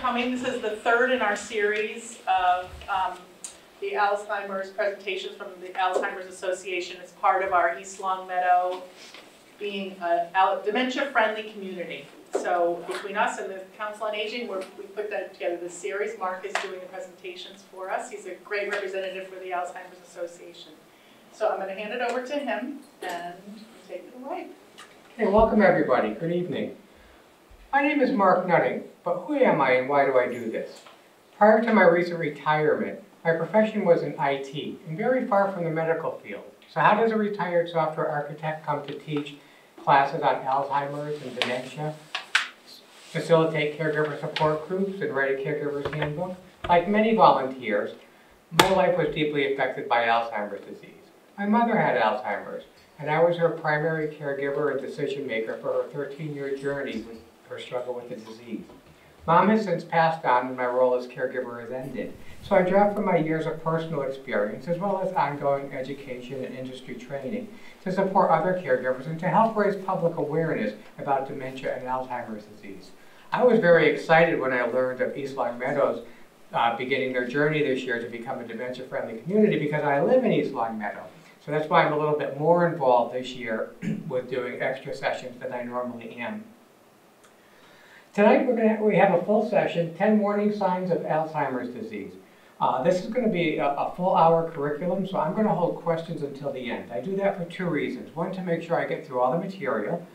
coming. This is the third in our series of the Alzheimer's presentations from the Alzheimer's Association. It's part of our East Longmeadow being a dementia-friendly community. So between us and the Council on Aging, we put that together, this series. Mark is doing the presentations for us. He's a great representative for the Alzheimer's Association. So I'm going to hand it over to him and take it away. Hey, welcome everybody. Good evening. My name is Mark Nutting, but who am I and why do I do this? Prior to my recent retirement, my profession was in IT and very far from the medical field. So how does a retired software architect come to teach classes on Alzheimer's and dementia, facilitate caregiver support groups, and write a caregiver's handbook? Like many volunteers, my life was deeply affected by Alzheimer's disease. My mother had Alzheimer's, and I was her primary caregiver and decision maker for her 13-year journey with her struggle with the disease. Mom has since passed on and my role as caregiver has ended. So I draw from my years of personal experience as well as ongoing education and industry training to support other caregivers and to help raise public awareness about dementia and Alzheimer's disease. I was very excited when I learned of East Longmeadow's beginning their journey this year to become a dementia-friendly community because I live in East Longmeadow. So that's why I'm a little bit more involved this year with doing extra sessions than I normally am. Tonight we have a full session, 10 warning signs of Alzheimer's disease. This is going to be a full-hour curriculum, so I'm going to hold questions until the end. I do that for two reasons. One, to make sure I get through all the material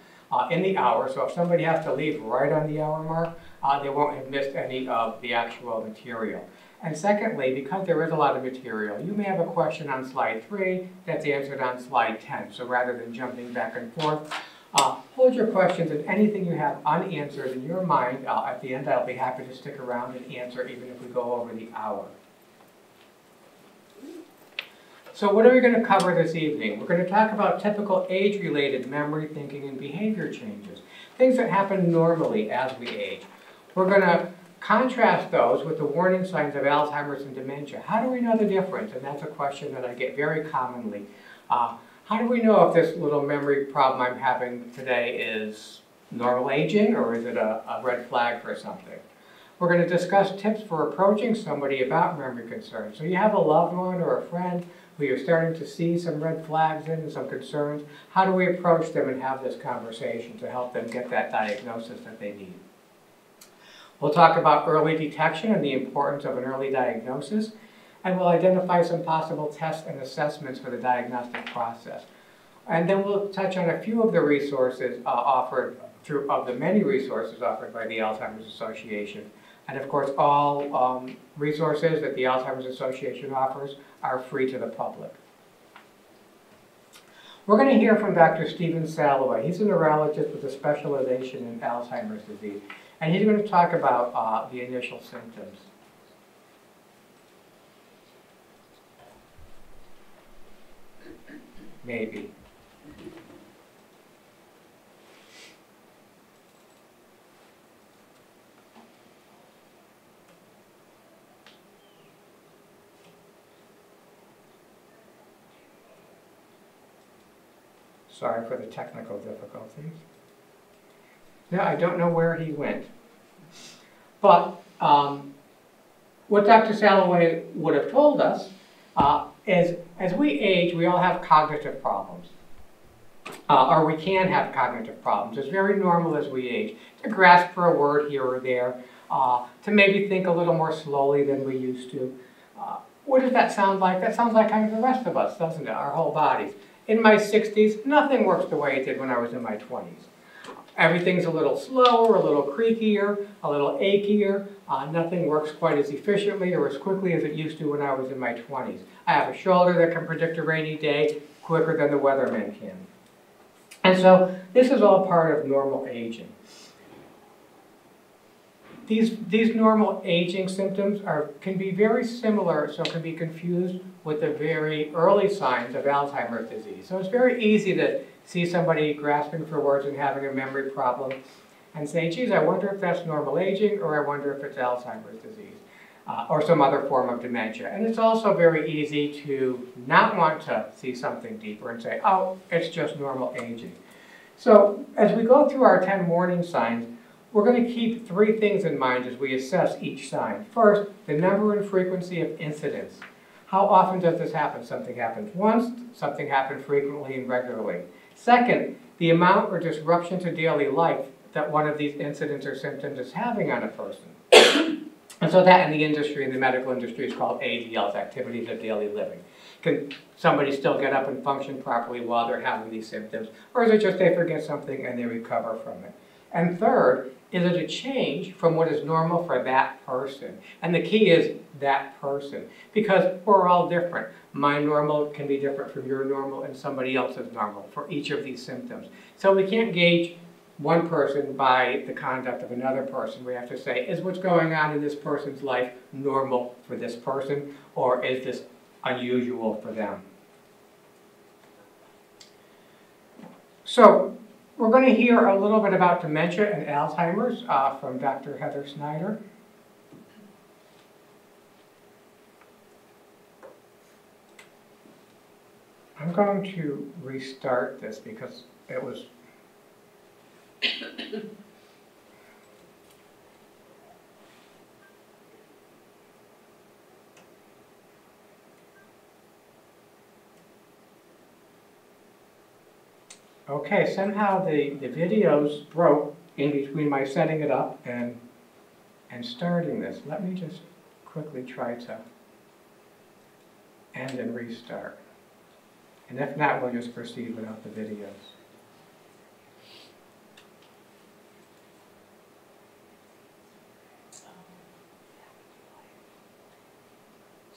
in the hour, so if somebody has to leave right on the hour mark, they won't have missed any of the actual material. And secondly, because there is a lot of material, you may have a question on slide 3 that's answered on slide 10. So rather than jumping back and forth, hold your questions and anything you have unanswered in your mind. At the end, I'll be happy to stick around and answer even if we go over the hour. So what are we going to cover this evening? We're going to talk about typical age-related memory, thinking, and behavior changes. Things that happen normally as we age. We're going to contrast those with the warning signs of Alzheimer's and dementia. How do we know the difference? And that's a question that I get very commonly. How do we know if this little memory problem I'm having today is normal aging or is it a red flag for something? We're going to discuss tips for approaching somebody about memory concerns. So you have a loved one or a friend who you're starting to see some red flags in and some concerns. How do we approach them and have this conversation to help them get that diagnosis that they need? We'll talk about early detection and the importance of an early diagnosis. And we'll identify some possible tests and assessments for the diagnostic process. And then we'll touch on a few of the resources of the many resources offered by the Alzheimer's Association. And of course, all resources that the Alzheimer's Association offers are free to the public. We're going to hear from Dr. Stephen Salloway. He's a neurologist with a specialization in Alzheimer's disease. And he's going to talk about the initial symptoms. Maybe. Sorry for the technical difficulties. No, I don't know where he went. But what Dr. Salloway would have told us is as we age, we all have cognitive problems. Or we can have cognitive problems. It's very normal as we age to grasp for a word here or there, to maybe think a little more slowly than we used to. What does that sound like? That sounds like kind of the rest of us, doesn't it? Our whole bodies. In my 60s, nothing works the way it did when I was in my 20s. Everything's a little slower, a little creakier, a little achier. Nothing works quite as efficiently or as quickly as it used to when I was in my 20s. I have a shoulder that can predict a rainy day quicker than the weatherman can. And so this is all part of normal aging. These normal aging symptoms can be very similar, so can be confused with the very early signs of Alzheimer's disease. So it's very easy to see somebody grasping for words and having a memory problem and say, geez, I wonder if that's normal aging or I wonder if it's Alzheimer's disease or some other form of dementia. And it's also very easy to not want to see something deeper and say, oh, it's just normal aging. So as we go through our 10 warning signs, we're going to keep three things in mind as we assess each sign. First, the number and frequency of incidents. How often does this happen? Something happens once, something happens frequently and regularly. Second, the amount or disruption to daily life that one of these incidents or symptoms is having on a person. And so that in the industry, in the medical industry, is called ADLs, activities of daily living. Can somebody still get up and function properly while they're having these symptoms? Or is it just they forget something and they recover from it? And third, is it a change from what is normal for that person? And the key is that person, because we're all different. My normal can be different from your normal and somebody else's normal for each of these symptoms. So we can't gauge one person by the conduct of another person. We have to say, is what's going on in this person's life normal for this person, or is this unusual for them? So we're going to hear a little bit about dementia and Alzheimer's from Dr. Heather Snyder. I'm going to restart this because it was okay, somehow the videos broke in between my setting it up and starting this. Let me just quickly try to end and restart. And if not, we'll just proceed without the videos.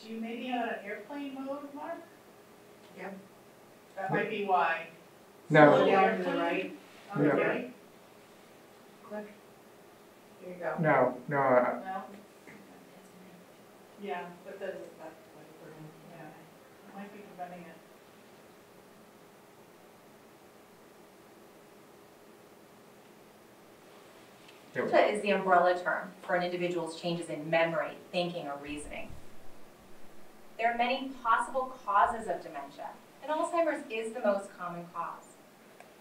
Do you maybe have it on airplane mode, Mark? Yep. That might be why. No. Slow down to the right. On the No. right? Click. There you go. No. No? Yeah, but the, yeah, it might be preventing it. There we go. Dementia is the umbrella term for an individual's changes in memory, thinking, or reasoning. There are many possible causes of dementia, and Alzheimer's is the most common cause.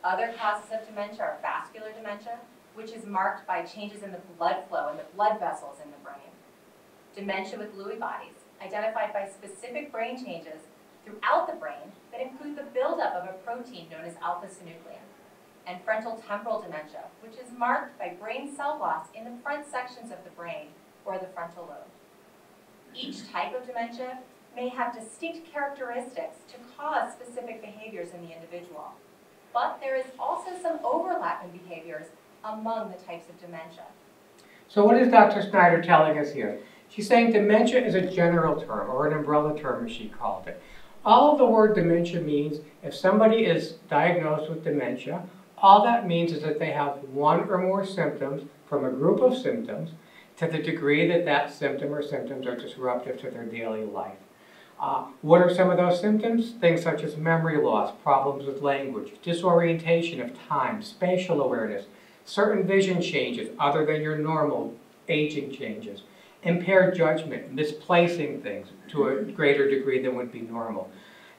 Other causes of dementia are vascular dementia, which is marked by changes in the blood flow and the blood vessels in the brain. Dementia with Lewy bodies, identified by specific brain changes throughout the brain that include the buildup of a protein known as alpha-synuclein. And frontal temporal dementia, which is marked by brain cell loss in the front sections of the brain, or the frontal lobe. Each type of dementia may have distinct characteristics to cause specific behaviors in the individual. But there is also some overlap in behaviors among the types of dementia. So what is Dr. Snyder telling us here? She's saying dementia is a general term, or an umbrella term as she called it. All of the word dementia means if somebody is diagnosed with dementia, all that means is that they have one or more symptoms from a group of symptoms to the degree that that symptom or symptoms are disruptive to their daily life. What are some of those symptoms? Things such as memory loss, problems with language, disorientation of time, spatial awareness, certain vision changes other than your normal aging changes, impaired judgment, misplacing things to a greater degree than would be normal.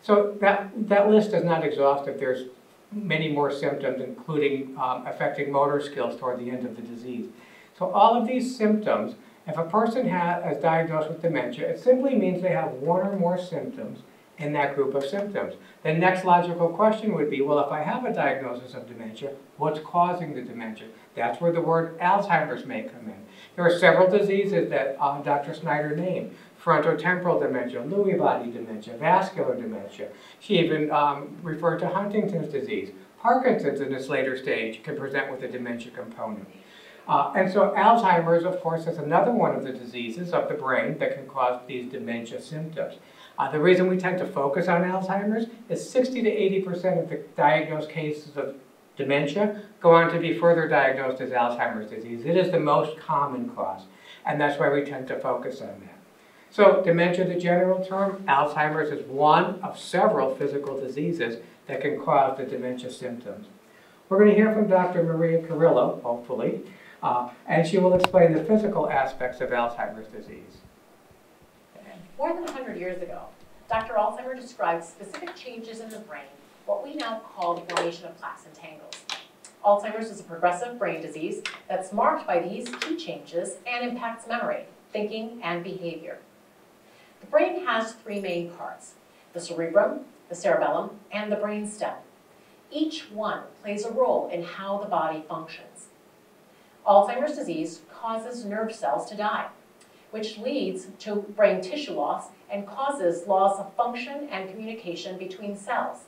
So that list is not exhaustive. There's many more symptoms, including affecting motor skills toward the end of the disease. So all of these symptoms, if a person is diagnosed with dementia, it simply means they have one or more symptoms in that group of symptoms. The next logical question would be, well, if I have a diagnosis of dementia, what's causing the dementia? That's where the word Alzheimer's may come in. There are several diseases that Dr. Snyder named: frontotemporal dementia, Lewy body dementia, vascular dementia. She even referred to Huntington's disease. Parkinson's in this later stage can present with a dementia component. And so Alzheimer's, of course, is another one of the diseases of the brain that can cause these dementia symptoms. The reason we tend to focus on Alzheimer's is 60 to 80% of the diagnosed cases of dementia go on to be further diagnosed as Alzheimer's disease. It is the most common cause, and that's why we tend to focus on that. So dementia, the general term, Alzheimer's is one of several physical diseases that can cause the dementia symptoms. We're going to hear from Dr. Maria Carrillo, hopefully, and she will explain the physical aspects of Alzheimer's disease. More than 100 years ago, Dr. Alzheimer described specific changes in the brain, what we now call the formation of plaques and tangles. Alzheimer's is a progressive brain disease that's marked by these key changes and impacts memory, thinking, and behavior. The brain has three main parts: the cerebrum, the cerebellum, and the brainstem. Each one plays a role in how the body functions. Alzheimer's disease causes nerve cells to die, which leads to brain tissue loss and causes loss of function and communication between cells.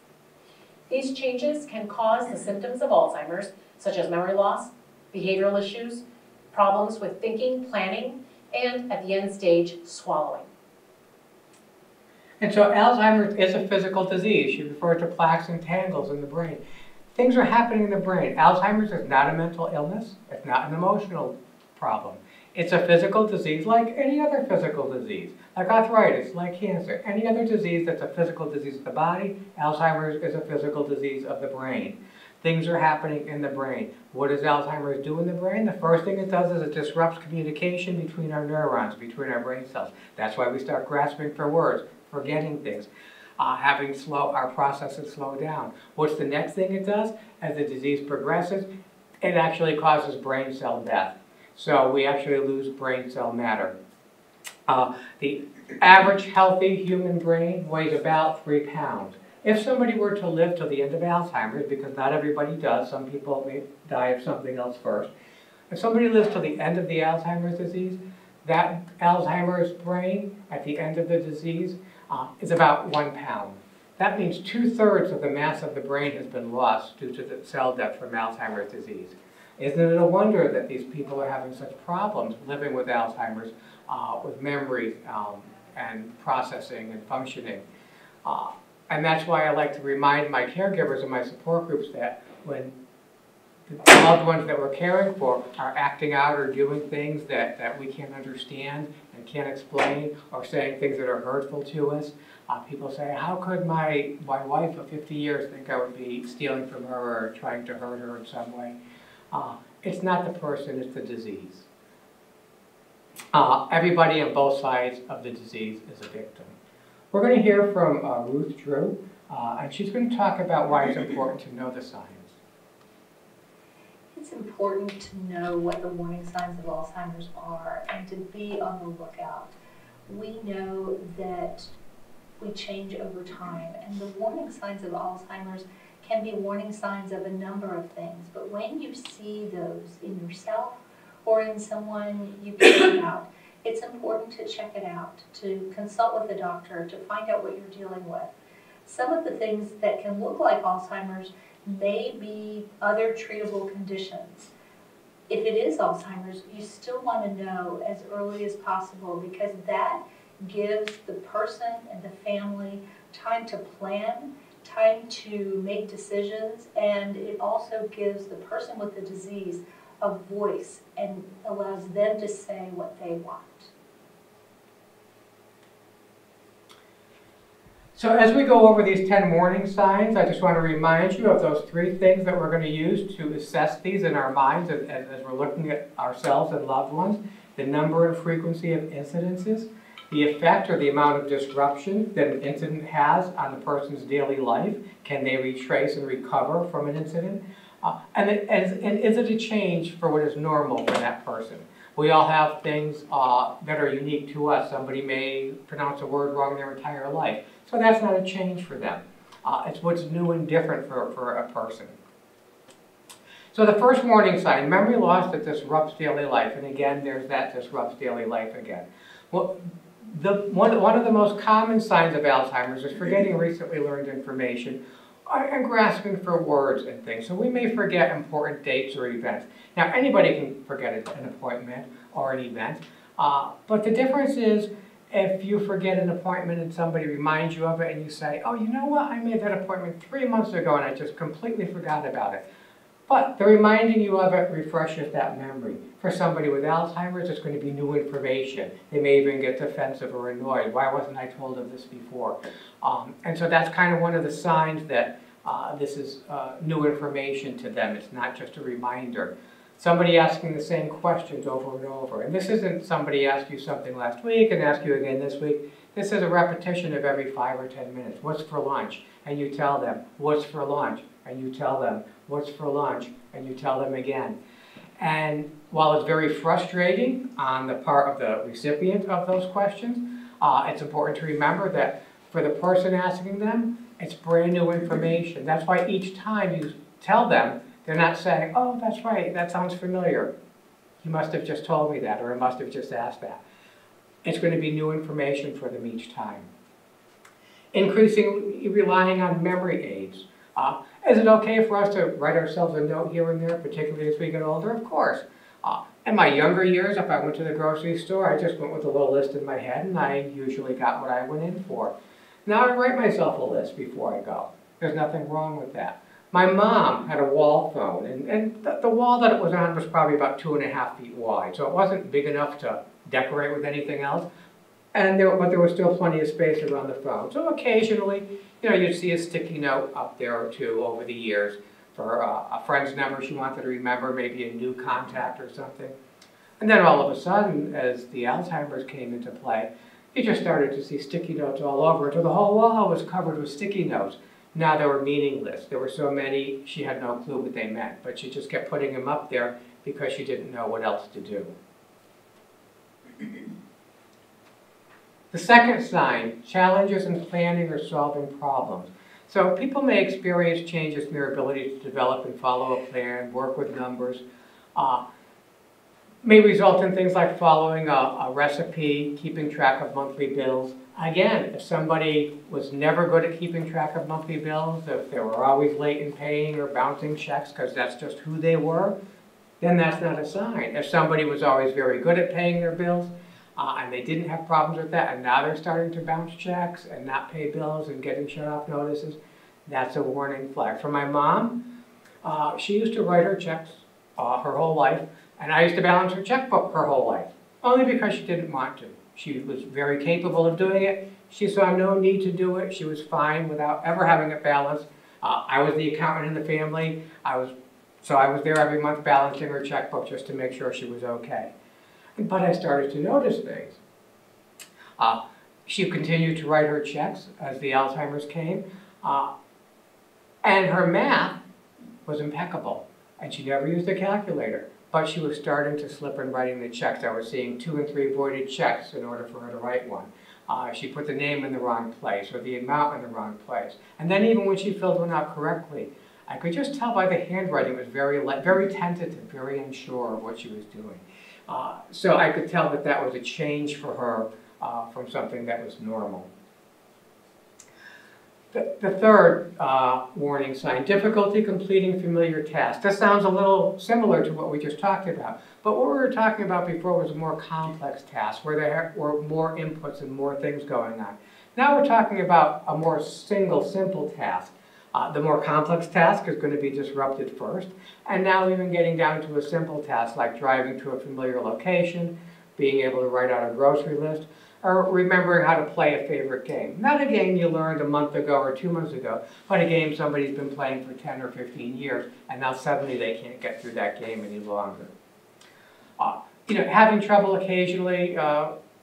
These changes can cause the symptoms of Alzheimer's, such as memory loss, behavioral issues, problems with thinking, planning, and at the end stage, swallowing. And so Alzheimer's is a physical disease. She referred to plaques and tangles in the brain. Things are happening in the brain. Alzheimer's is not a mental illness. It's not an emotional problem. It's a physical disease like any other physical disease, like arthritis, like cancer. Any other disease that's a physical disease of the body, Alzheimer's is a physical disease of the brain. Things are happening in the brain. What does Alzheimer's do in the brain? The first thing it does is it disrupts communication between our neurons, between our brain cells. That's why we start grasping for words, forgetting things, having our processes slow down. What's the next thing it does? As the disease progresses, it actually causes brain cell death. So we actually lose brain cell matter. The average healthy human brain weighs about 3 pounds. If somebody were to live till the end of Alzheimer's, because not everybody does, some people may die of something else first. If somebody lives till the end of the Alzheimer's disease, that Alzheimer's brain at the end of the disease is about 1 pound. That means 2/3 of the mass of the brain has been lost due to the cell death from Alzheimer's disease. Isn't it a wonder that these people are having such problems living with Alzheimer's, with memory and processing and functioning? And that's why I like to remind my caregivers and my support groups that when the loved ones that we're caring for are acting out or doing things that we can't understand and can't explain, or saying things that are hurtful to us, people say, how could my wife of 50 years think I would be stealing from her or trying to hurt her in some way? It's not the person, it's the disease. Everybody on both sides of the disease is a victim. We're going to hear from Ruth Drew, and she's going to talk about why it's important to know the signs. It's important to know what the warning signs of Alzheimer's are and to be on the lookout. We know that we change over time, and the warning signs of Alzheimer's can be warning signs of a number of things, but when you see those in yourself or in someone you care about, it's important to check it out, to consult with a doctor, to find out what you're dealing with. Some of the things that can look like Alzheimer's may be other treatable conditions. If it is Alzheimer's, you still want to know as early as possible, because that gives the person and the family time to plan, time to make decisions, and it also gives the person with the disease a voice and allows them to say what they want. So as we go over these 10 warning signs, I just want to remind you of those 3 things that we're going to use to assess these in our minds as we're looking at ourselves and loved ones. The number and frequency of incidences, the effect or the amount of disruption that an incident has on the person's daily life. Can they retrace and recover from an incident? And is it a change for what is normal for that person? We all have things that are unique to us. Somebody may pronounce a word wrong their entire life. So that's not a change for them. It's what's new and different for a person. So the first warning sign, memory loss that disrupts daily life. And again, there's that disrupts daily life again. Well, one of the most common signs of Alzheimer's is forgetting recently learned information and grasping for words and things. So we may forget important dates or events. Now, anybody can forget an appointment or an event, but the difference is if you forget an appointment and somebody reminds you of it and you say, oh, you know what, I made that appointment 3 months ago and I just completely forgot about it. But the reminding you of it refreshes that memory. For somebody with Alzheimer's, it's going to be new information. They may even get defensive or annoyed. Why wasn't I told of this before? And so that's kind of one of the signs that this is new information to them. It's not just a reminder. Somebody asking the same questions over and over. And this isn't somebody asked you something last week and asked you again this week. This is a repetition of every 5 or 10 minutes. What's for lunch? And you tell them, what's for lunch? And you tell them, what's for lunch? And you tell them again. And while it's very frustrating on the part of the recipient of those questions, it's important to remember that for the person asking them, it's brand new information. That's why each time you tell them, they're not saying, oh, that's right, that sounds familiar. You must have just told me that, or I must have just asked that. It's going to be new information for them each time. Increasingly relying on memory aids. Is it okay for us to write ourselves a note here and there, particularly as we get older? Of course. In my younger years, if I went to the grocery store, I just went with a little list in my head, and I usually got what I went in for. Now I write myself a list before I go. There's nothing wrong with that. My mom had a wall phone, and the wall that it was on was probably about 2.5 feet wide, so it wasn't big enough to decorate with anything else. But there was still plenty of space around the phone. So occasionally, you'd see a sticky note up there or two over the years for a friend's number she wanted to remember, maybe a new contact or something. And then all of a sudden, as the Alzheimer's came into play, you just started to see sticky notes all over until the whole wall was covered with sticky notes. Now they were meaningless. There were so many, she had no clue what they meant, but she just kept putting them up there because she didn't know what else to do. The second sign, challenges in planning or solving problems. So people may experience changes in their ability to develop and follow a plan, work with numbers, may result in things like following a recipe, keeping track of monthly bills. Again, if somebody was never good at keeping track of monthly bills, if they were always late in paying or bouncing checks because that's just who they were, then that's not a sign. If somebody was always very good at paying their bills, and they didn't have problems with that, and now they're starting to bounce checks and not pay bills and getting shut-off notices, that's a warning flag. For my mom, she used to write her checks her whole life, and I used to balance her checkbook her whole life, only because she didn't want to. She was very capable of doing it. She saw no need to do it. She was fine without ever having it balanced. I was the accountant in the family, so I was there every month balancing her checkbook just to make sure she was okay. But I started to notice things. She continued to write her checks as the Alzheimer's came, and her math was impeccable, and she never used a calculator, but she was starting to slip in writing the checks. I was seeing 2 and 3 voided checks in order for her to write one. She put the name in the wrong place or the amount in the wrong place. And then even when she filled one out correctly, I could just tell by the handwriting it was very tentative, very unsure of what she was doing. So I could tell that that was a change for her from something that was normal. The third warning sign, difficulty completing familiar tasks. This sounds a little similar to what we just talked about, but what we were talking about before was a more complex task where there were more inputs and more things going on. Now we're talking about a more simple task. The more complex task is going to be disrupted first, and now even getting down to a simple task like driving to a familiar location, being able to write out a grocery list, or remembering how to play a favorite game. Not a game you learned a month ago or 2 months ago, but a game somebody's been playing for 10 or 15 years, and now suddenly they can't get through that game any longer. Having trouble occasionally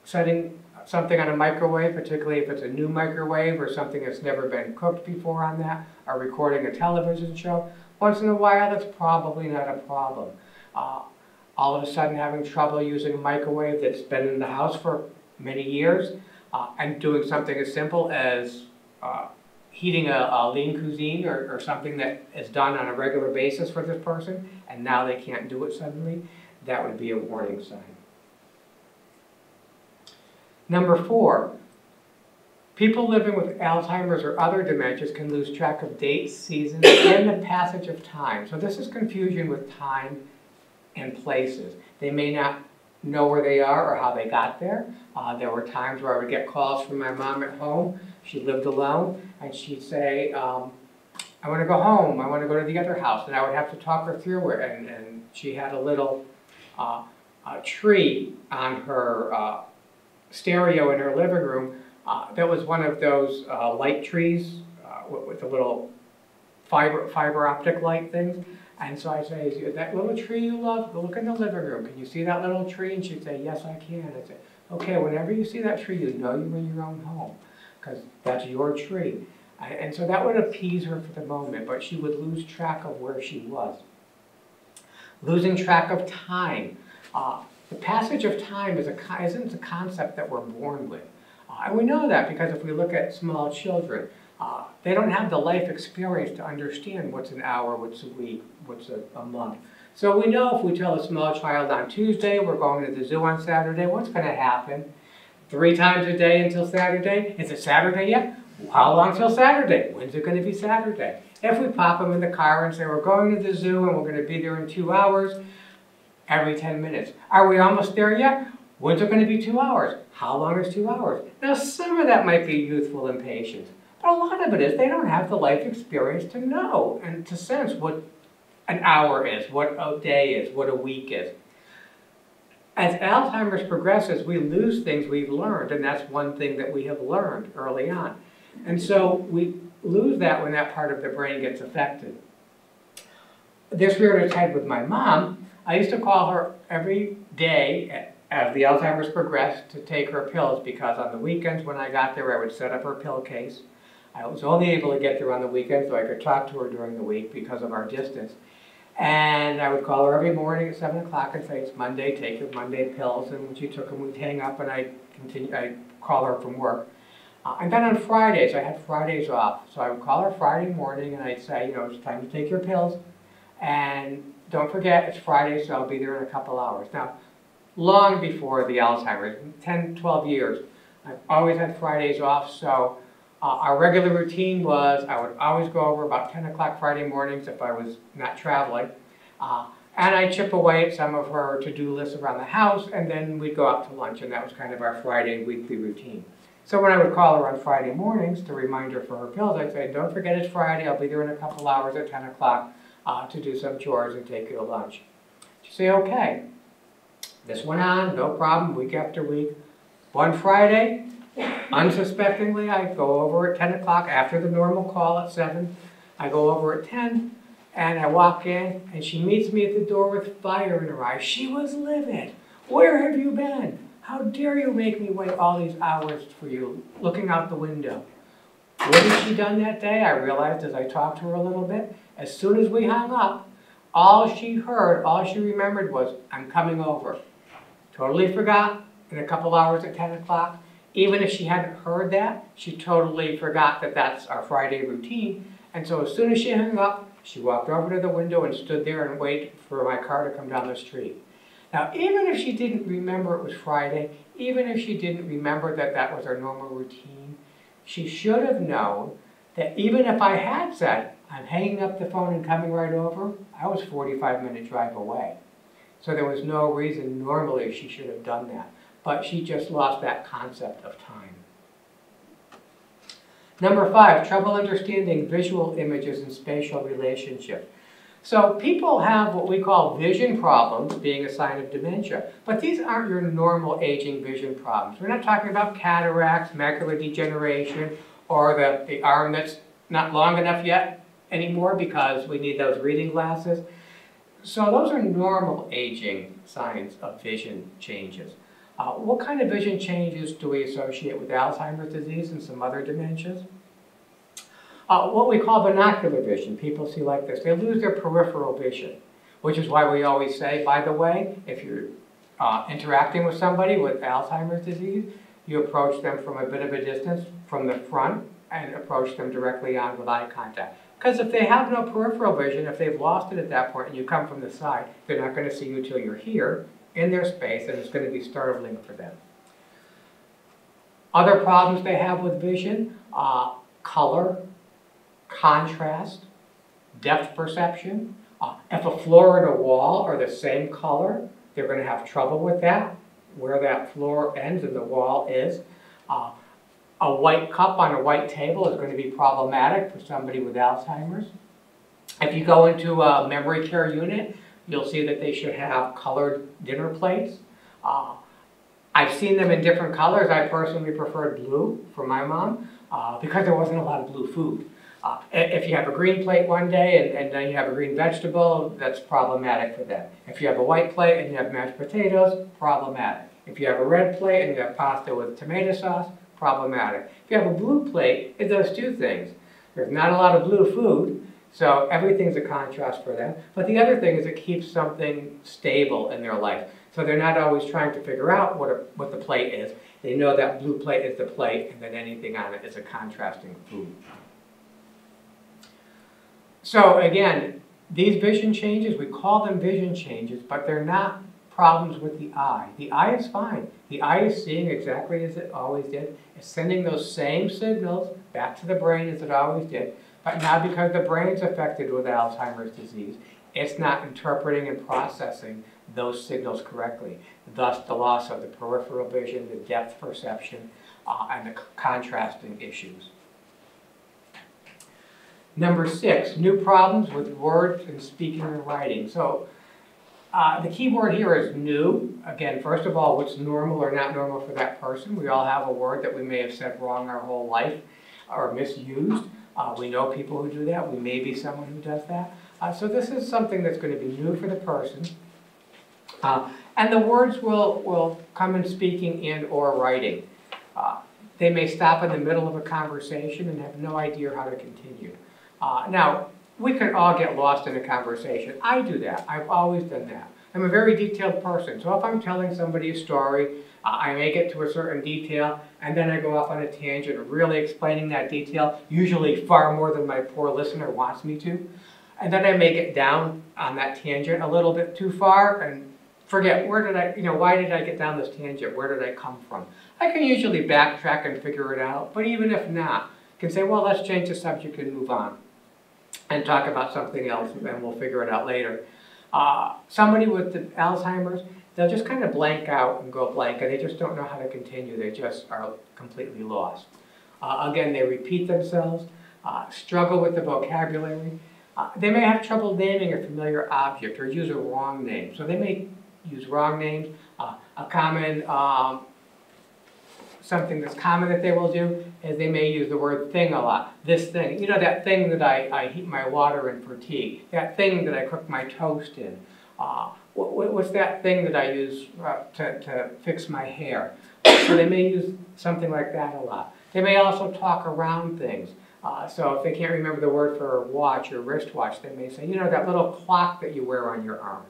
setting something on a microwave, particularly if it's a new microwave or something that's never been cooked before on that, or recording a television show, once in a while that's probably not a problem. All of a sudden having trouble using a microwave that's been in the house for many years, and doing something as simple as heating a lean cuisine or something that is done on a regular basis for this person, and now they can't do it suddenly, that would be a warning sign. Number 4, people living with Alzheimer's or other dementias can lose track of dates, seasons, and the passage of time. So this is confusion with time and places. They may not know where they are or how they got there. There were times where I would get calls from my mom at home. She lived alone, and she'd say, I want to go home, I want to go to the other house, and I would have to talk her through it, and she had a little tree on her stereo in her living room that was one of those light trees with the little fiber optic light things. And so I say, is that little tree you love? Go look in the living room. Can you see that little tree? And she'd say, yes, I can. I'd say, Okay, whenever you see that tree, you know you're in your own home, because that's your tree. And so that would appease her for the moment, but she would lose track of where she was. Losing track of time. The passage of time isn't a concept that we're born with. And we know that because if we look at small children, they don't have the life experience to understand what's an hour, what's a week, what's a month. So we know if we tell a small child on Tuesday, we're going to the zoo on Saturday, what's going to happen? 3 times a day until Saturday? Is it Saturday yet? How long till Saturday? When's it going to be Saturday? If we pop them in the car and say we're going to the zoo and we're going to be there in 2 hours, every 10 minutes. Are we almost there yet? When's it going to be 2 hours? How long is 2 hours? Now some of that might be youthful impatience, but a lot of it is they don't have the life experience to know and to sense what an hour is, what a day is, what a week is. As Alzheimer's progresses, we lose things we've learned, and that's one thing that we have learned early on. And so we lose that when that part of the brain gets affected. This reared its head with my mom. I used to call her every day as the Alzheimer's progressed to take her pills, because on the weekends when I got there, I would set up her pill case. I was only able to get there on the weekends so I could talk to her during the week because of our distance. And I would call her every morning at 7 o'clock and say, it's Monday, take your Monday pills. And when she took them, we'd hang up and I'd call her from work. And then on Fridays, I had Fridays off. So I would call her Friday morning and I'd say, you know, it's time to take your pills. And don't forget, it's Friday, so I'll be there in a couple hours. Now, long before the Alzheimer's, 10, 12 years, I've always had Fridays off. So our regular routine was I would always go over about 10 o'clock Friday mornings if I was not traveling. And I'd chip away at some of her to-do lists around the house, and then we'd go out to lunch, and that was kind of our Friday weekly routine. So when I would call her on Friday mornings to remind her for her pills, I'd say, don't forget it's Friday, I'll be there in a couple hours at 10 o'clock to do some chores and take you to lunch. She'd say, okay. This went on, no problem, week after week. One Friday, unsuspectingly, I go over at 10 o'clock after the normal call at 7. I go over at 10, and I walk in, and she meets me at the door with fire in her eyes. She was livid. Where have you been? How dare you make me wait all these hours for you, looking out the window? What had she done that day? I realized as I talked to her a little bit. As soon as we hung up, all she heard, all she remembered was, I'm coming over. Totally forgot in a couple hours at 10 o'clock. Even if she hadn't heard that, she totally forgot that that's our Friday routine. And so as soon as she hung up, she walked over to the window and stood there and waited for my car to come down the street. Now, even if she didn't remember it was Friday, even if she didn't remember that that was our normal routine, she should have known that even if I had said, I'm hanging up the phone and coming right over, I was a 45-minute drive away. So there was no reason normally she should have done that. But she just lost that concept of time. Number 5, trouble understanding visual images and spatial relationships. So people have what we call vision problems, being a sign of dementia. But these aren't your normal aging vision problems. We're not talking about cataracts, macular degeneration, or the arm that's not long enough yet anymore because we need those reading glasses. So those are normal aging signs of vision changes. What kind of vision changes do we associate with Alzheimer's disease and some other dementias? What we call binocular vision. People see like this. They lose their peripheral vision, which is why we always say, by the way, if you're interacting with somebody with Alzheimer's disease, you approach them from a bit of a distance from the front and approach them directly on with eye contact. Because if they have no peripheral vision, if they've lost it at that point and you come from the side, they're not going to see you until you're here in their space, and it's going to be startling for them. Other problems they have with vision, color, contrast, depth perception. If a floor and a wall are the same color, they're going to have trouble with that, where that floor ends and the wall is. A white cup on a white table is going to be problematic for somebody with Alzheimer's. If you go into a memory care unit, you'll see that they should have colored dinner plates. I've seen them in different colors. I personally preferred blue for my mom because there wasn't a lot of blue food. If you have a green plate one day and then you have a green vegetable, that's problematic for them. If you have a white plate and you have mashed potatoes, problematic. If you have a red plate and you have pasta with tomato sauce, problematic. If you have a blue plate, it does two things. There's not a lot of blue food, so everything's a contrast for them. But the other thing is it keeps something stable in their life. So they're not always trying to figure out what the plate is. They know that blue plate is the plate, and then anything on it is a contrasting food. So again, these vision changes, we call them vision changes, but they're not problems with the eye. The eye is fine. The eye is seeing exactly as it always did. It's sending those same signals back to the brain as it always did. But now because the brain's affected with Alzheimer's disease, it's not interpreting and processing those signals correctly. Thus the loss of the peripheral vision, the depth perception, and the contrasting issues. Number 6, new problems with words and speaking and writing. So the key word here is new. Again, first of all, what's normal or not normal for that person. We all have a word that we may have said wrong our whole life or misused. We know people who do that. We may be someone who does that. So this is something that's going to be new for the person. And the words will come in speaking and or writing. They may stop in the middle of a conversation and have no idea how to continue. Now, we can all get lost in a conversation. I do that. I've always done that. I'm a very detailed person. So if I'm telling somebody a story, I may get to a certain detail, and then I go off on a tangent, really explaining that detail, usually far more than my poor listener wants me to. And then I may get down on that tangent a little bit too far and forget, why did I get down this tangent? Where did I come from? I can usually backtrack and figure it out, but even if not, I can say, well, let's change the subject and move on and talk about something else, and we'll figure it out later. Somebody with the Alzheimer's, they'll just kind of blank out and go blank, and they just don't know how to continue. They just are completely lost. Again, they repeat themselves, struggle with the vocabulary. They may have trouble naming a familiar object or use a wrong name. So they may use wrong names. A common, something that's common that they will do is they may use the word thing a lot. This thing, that thing that I heat my water in for tea. That thing that I cook my toast in. What's that thing that I use to fix my hair? So they may use something like that a lot. They may also talk around things. So if they can't remember the word for watch or wristwatch, they may say, that little clock that you wear on your arm.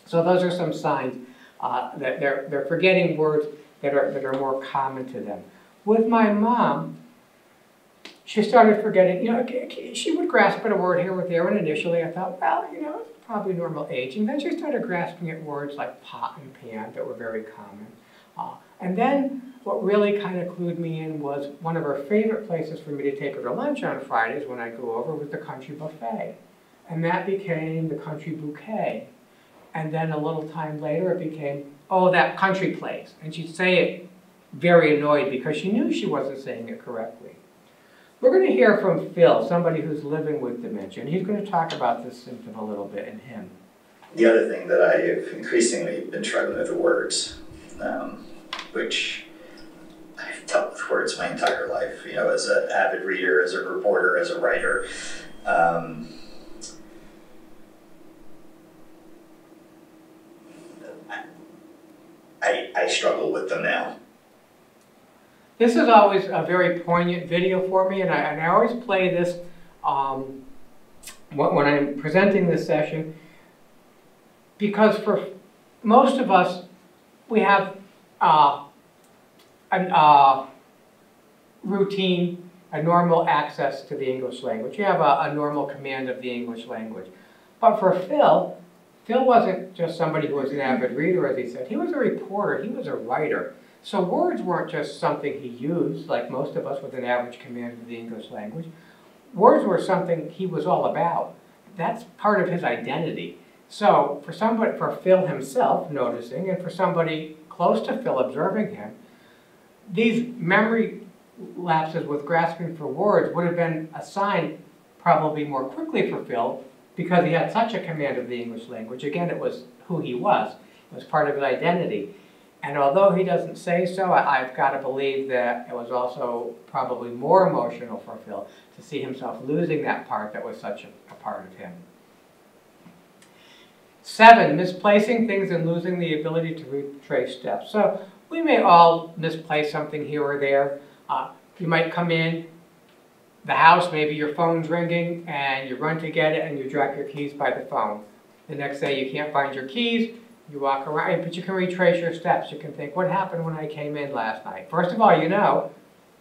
So those are some signs that they're forgetting words that are more common to them. With my mom, she started forgetting, she would grasp at a word here or there, and initially I thought, well, it's probably normal aging. Then she started grasping at words like pot and pan that were very common. And then what really kind of clued me in was one of her favorite places for me to take her to lunch on Fridays when I go over was the country buffet. And that became the country bouquet. And then a little time later it became, oh, that country place. And she'd say it very annoyed because she knew she wasn't saying it correctly. We're going to hear from Phil, somebody who's living with dementia, and he's going to talk about this symptom a little bit in him. The other thing that I have increasingly been struggling with are words, which I've dealt with words my entire life, as an avid reader, as a reporter, as a writer. I struggle with them now. This is always a very poignant video for me, and I always play this when I'm presenting this session, because for most of us, we have a routine, a normal access to the English language. You have a normal command of the English language. But for Phil wasn't just somebody who was an avid reader, as he said. He was a reporter. He was a writer. So words weren't just something he used, like most of us with an average command of the English language. Words were something he was all about. That's part of his identity. So for Phil himself noticing, and for somebody close to Phil observing him, these memory lapses with grasping for words would have been a sign probably more quickly for Phil because he had such a command of the English language. Again, it was who he was. It was part of his identity. And although he doesn't say so, I've got to believe that it was also probably more emotional for Phil to see himself losing that part that was such a part of him. 7, misplacing things and losing the ability to retrace steps. So we may all misplace something here or there. You might come in the house, maybe your phone's ringing, and you run to get it and you drop your keys by the phone. The next day you can't find your keys, you walk around, but you can retrace your steps. You can think, what happened when I came in last night? First of all, you know,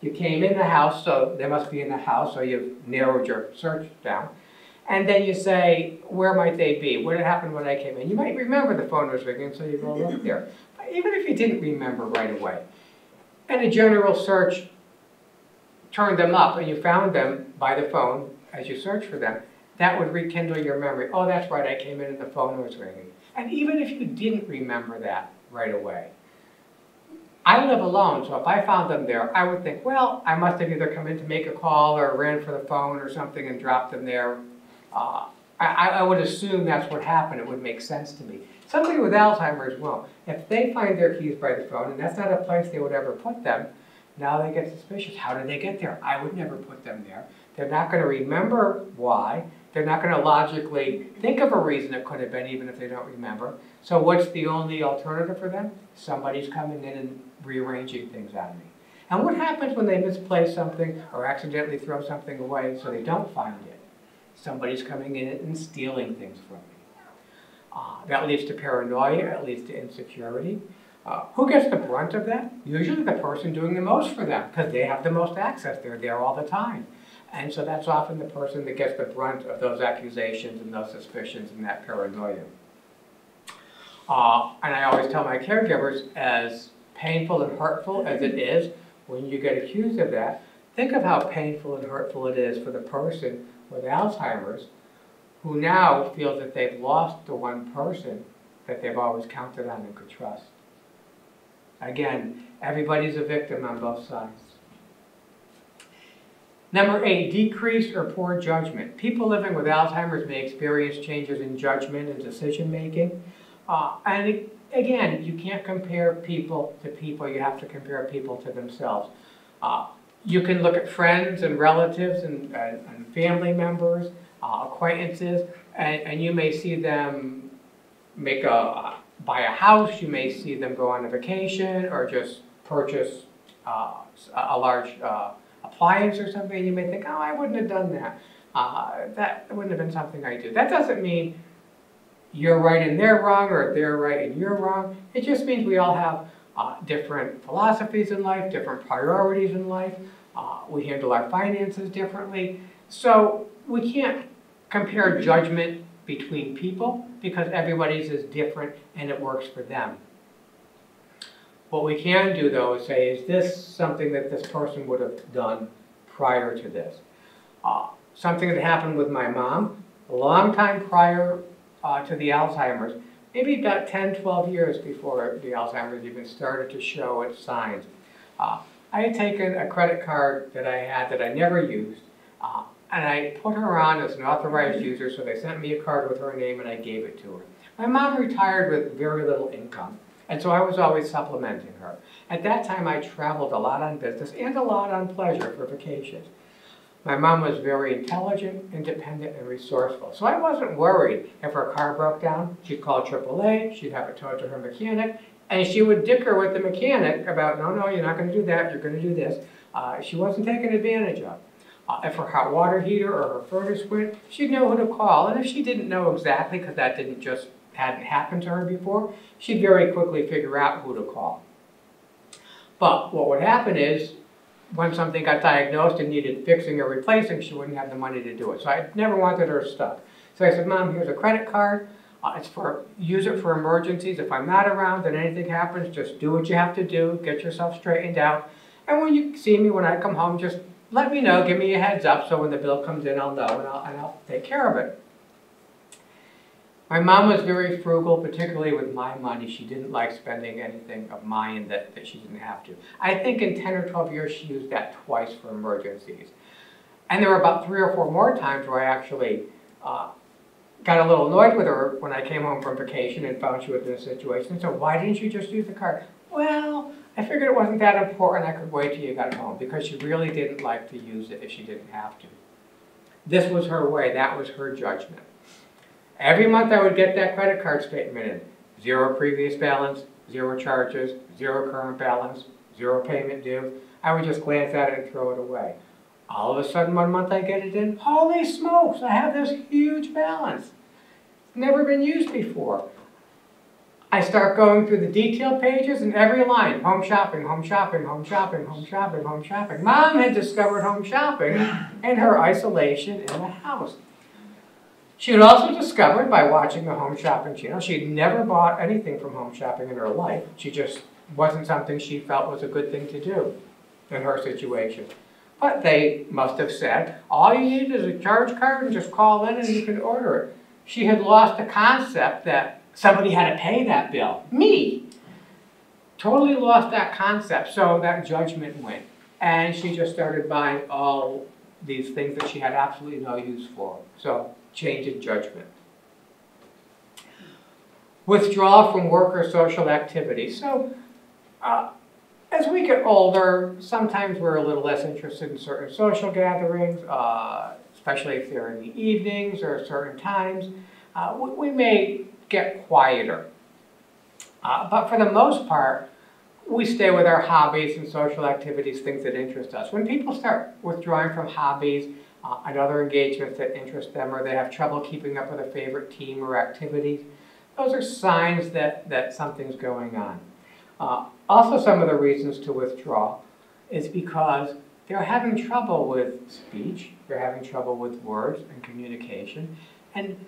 you came in the house, so they must be in the house, so you've narrowed your search down. And then you say, where might they be? What had happened when I came in? You might remember the phone was ringing, so you go look there. But even if you didn't remember right away, and a general search turned them up and you found them by the phone as you searched for them, that would rekindle your memory. Oh, that's right, I came in and the phone was ringing. And even if you didn't remember that right away, I live alone, so if I found them there, I would think, well, I must have either come in to make a call or ran for the phone or something and dropped them there. I would assume that's what happened. It would make sense to me. Somebody with Alzheimer's won't. If they find their keys by the phone, and that's not a place they would ever put them, now they get suspicious. How did they get there? I would never put them there. They're not going to remember why. They're not going to logically think of a reason it could have been, even if they don't remember. So what's the only alternative for them? Somebody's coming in and rearranging things on me. And what happens when they misplace something or accidentally throw something away so they don't find it? Somebody's coming in and stealing things from me. That leads to paranoia, it leads to insecurity. Who gets the brunt of that? Usually the person doing the most for them, because they have the most access. They're there all the time. And so that's often the person that gets the brunt of those accusations and those suspicions and that paranoia. And I always tell my caregivers, as painful and hurtful as it is when you get accused of that, think of how painful and hurtful it is for the person with Alzheimer's who now feels that they've lost the one person that they've always counted on and could trust. Again, everybody's a victim on both sides. Number 8, decreased or poor judgment. People living with Alzheimer's may experience changes in judgment and decision making. And again, you can't compare people to people. You have to compare people to themselves. You can look at friends and relatives and family members, acquaintances, and you may see them buy a house. You may see them go on a vacation or just purchase a large appliance or something. You may think, oh, I wouldn't have done that. That wouldn't have been something I do. That doesn't mean you're right and they're wrong, or they're right and you're wrong. It just means we all have different philosophies in life, different priorities in life. We handle our finances differently. So we can't compare judgment between people because everybody's is different and it works for them. What we can do, though, is say, is this something that this person would have done prior to this? Something that happened with my mom a long time prior to the Alzheimer's, maybe about 10, 12 years before the Alzheimer's even started to show its signs. I had taken a credit card that I had that I never used, and I put her on as an authorized user, so they sent me a card with her name and I gave it to her. My mom retired with very little income, and so I was always supplementing her. At that time, I traveled a lot on business and a lot on pleasure for vacations. My mom was very intelligent, independent, and resourceful, so I wasn't worried if her car broke down. She'd call AAA, she'd have it towed to her mechanic, and she would dicker with the mechanic about, no, you're not going to do that, you're going to do this. She wasn't taken advantage of. If her hot water heater or her furnace went, she'd know who to call, and if she didn't know exactly, because that hadn't happened to her before, she'd very quickly figure out who to call. But what would happen is, when something got diagnosed and needed fixing or replacing, she wouldn't have the money to do it. So I never wanted her stuck. So I said, Mom, here's a credit card. Use it for emergencies. If I'm not around and anything happens, just do what you have to do, get yourself straightened out. And when you see me, when I come home, just let me know, give me a heads up, so when the bill comes in, I'll know and I'll take care of it. My mom was very frugal, particularly with my money. She didn't like spending anything of mine that she didn't have to. I think in 10 or 12 years, she used that twice for emergencies. And there were about 3 or 4 more times where I actually got a little annoyed with her when I came home from vacation and found she was in a situation. So why didn't you just use the card? Well, I figured it wasn't that important. I could wait till you got home, because she really didn't like to use it if she didn't have to. This was her way. That was her judgment. Every month I would get that credit card statement in. 0 previous balance, 0 charges, 0 current balance, 0 payment due. I would just glance at it and throw it away. All of a sudden, one month I get it in, holy smokes, I have this huge balance. It's never been used before. I start going through the detail pages and every line, home shopping, home shopping, home shopping, home shopping, home shopping. Mom had discovered home shopping in her isolation in the house. She had also discovered by watching the home shopping channel, she had never bought anything from home shopping in her life. She just wasn't something she felt was a good thing to do in her situation. But they must have said, all you need is a charge card and just call in and you can order it. She had lost the concept that somebody had to pay that bill. Me. Totally lost that concept, so that judgment went. And she just started buying all these things that she had absolutely no use for. So, change in judgment. Withdrawal from work or social activity. So, as we get older, sometimes we're a little less interested in certain social gatherings, especially if they're in the evenings or certain times. We may get quieter. But for the most part, we stay with our hobbies and social activities, things that interest us. When people start withdrawing from hobbies and other engagements that interest them, or they have trouble keeping up with a favorite team or activities, those are signs that something's going on. Also, some of the reasons to withdraw is because they're having trouble with speech, they're having trouble with words and communication. And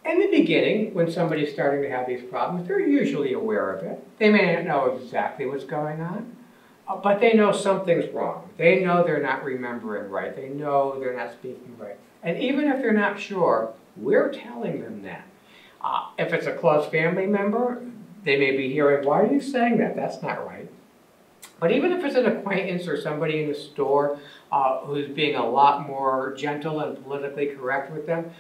in the beginning, when somebody's starting to have these problems, they're usually aware of it. They may not know exactly what's going on, but they know something's wrong. They know they're not remembering right. They know they're not speaking right. And even if they're not sure, we're telling them that. If it's a close family member, they may be hearing, why are you saying that? That's not right. But even if it's an acquaintance or somebody in the store who's being a lot more gentle and politically correct with them,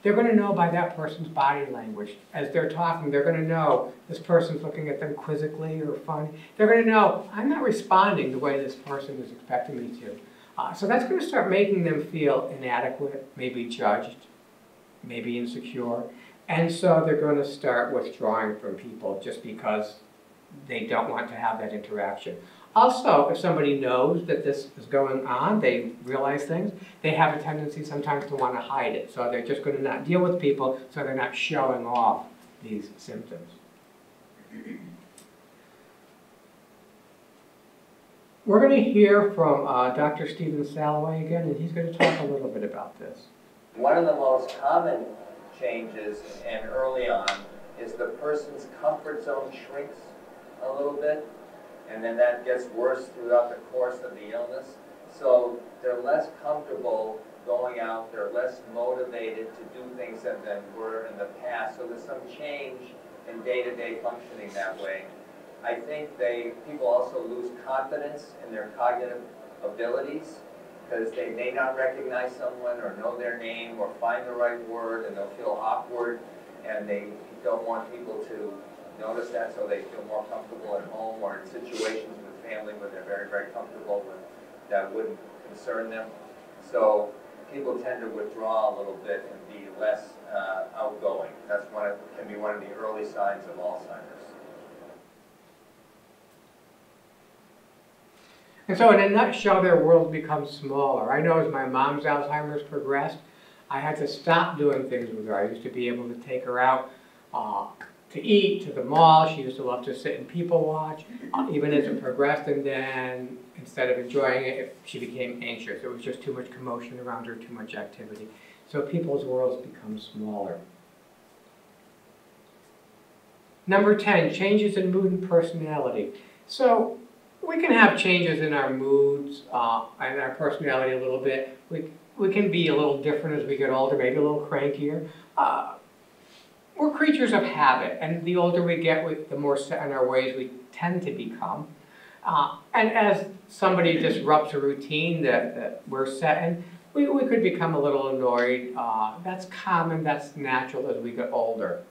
they're going to know by that person's body language. As they're talking, they're going to know this person's looking at them quizzically or funny. They're going to know, I'm not responding the way this person is expecting me to. So that's going to start making them feel inadequate, maybe judged, maybe insecure. And so they're going to start withdrawing from people just because they don't want to have that interaction. Also, if somebody knows that this is going on, they realize things, they have a tendency sometimes to want to hide it. So they're just going to not deal with people, so they're not showing off these symptoms. We're going to hear from Dr. Stephen Salway again, and he's going to talk a little bit about this. One of the most common changes, and early on, is the person's comfort zone shrinks a little bit, and then that gets worse throughout the course of the illness. So they're less comfortable going out, they're less motivated to do things than were in the past. So there's some change in day-to-day functioning that way. I think people also lose confidence in their cognitive abilities, because they may not recognize someone or know their name or find the right word, and they'll feel awkward, and they don't want people to notice that, so they feel more comfortable at home or in situations with family where they're very, very comfortable with that wouldn't concern them. So people tend to withdraw a little bit and be less outgoing. That's can be one of the early signs of Alzheimer's. And so in a nutshell, their world becomes smaller. I know as my mom's Alzheimer's progressed, I had to stop doing things with her. I used to be able to take her out to eat, to the mall. She used to love to sit and people watch, even as it progressed. And then instead of enjoying it, she became anxious. It was just too much commotion around her, too much activity. So people's worlds become smaller. Number 10, changes in mood and personality. So we can have changes in our moods and our personality a little bit. We can be a little different as we get older, maybe a little crankier. We're creatures of habit, and the older we get, the more set in our ways we tend to become. And as somebody disrupts a routine that we're set in, we could become a little annoyed. That's common, that's natural as we get older.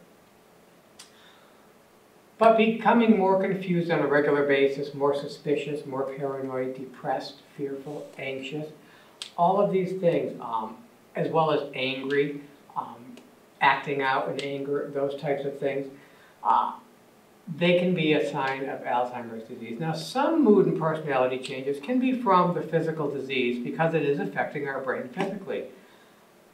But becoming more confused on a regular basis, more suspicious, more paranoid, depressed, fearful, anxious, all of these things, as well as angry, acting out in anger, those types of things, they can be a sign of Alzheimer's disease. Now, some mood and personality changes can be from the physical disease because it is affecting our brain physically.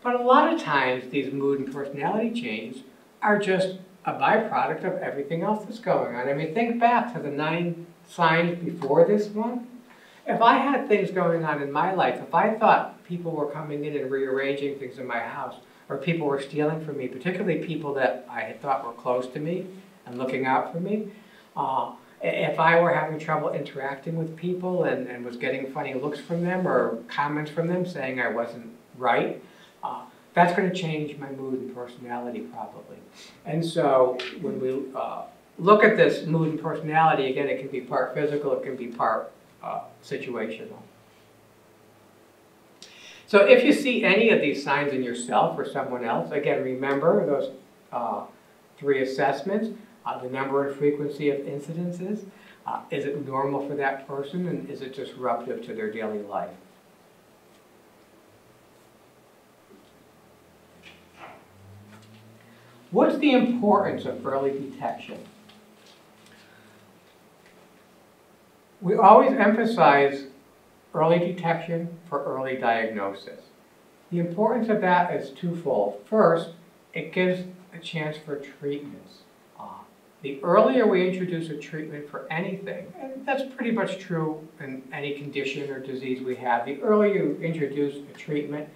But a lot of times, these mood and personality changes are just a byproduct of everything else that's going on. I mean, think back to the 9 signs before this one. If I had things going on in my life, if I thought people were coming in and rearranging things in my house, or people were stealing from me, particularly people that I had thought were close to me and looking out for me, if I were having trouble interacting with people and was getting funny looks from them or comments from them saying I wasn't right, that's going to change my mood and personality probably. And so when we look at this mood and personality, again, it can be part physical, it can be part situational. So if you see any of these signs in yourself or someone else, again, remember those 3 assessments, the number and frequency of incidences, is it normal for that person, and is it disruptive to their daily life? What's the importance of early detection? We always emphasize early detection for early diagnosis. The importance of that is twofold. First, it gives a chance for treatments. The earlier we introduce a treatment for anything, and that's pretty much true in any condition or disease we have, the earlier you introduce a treatment,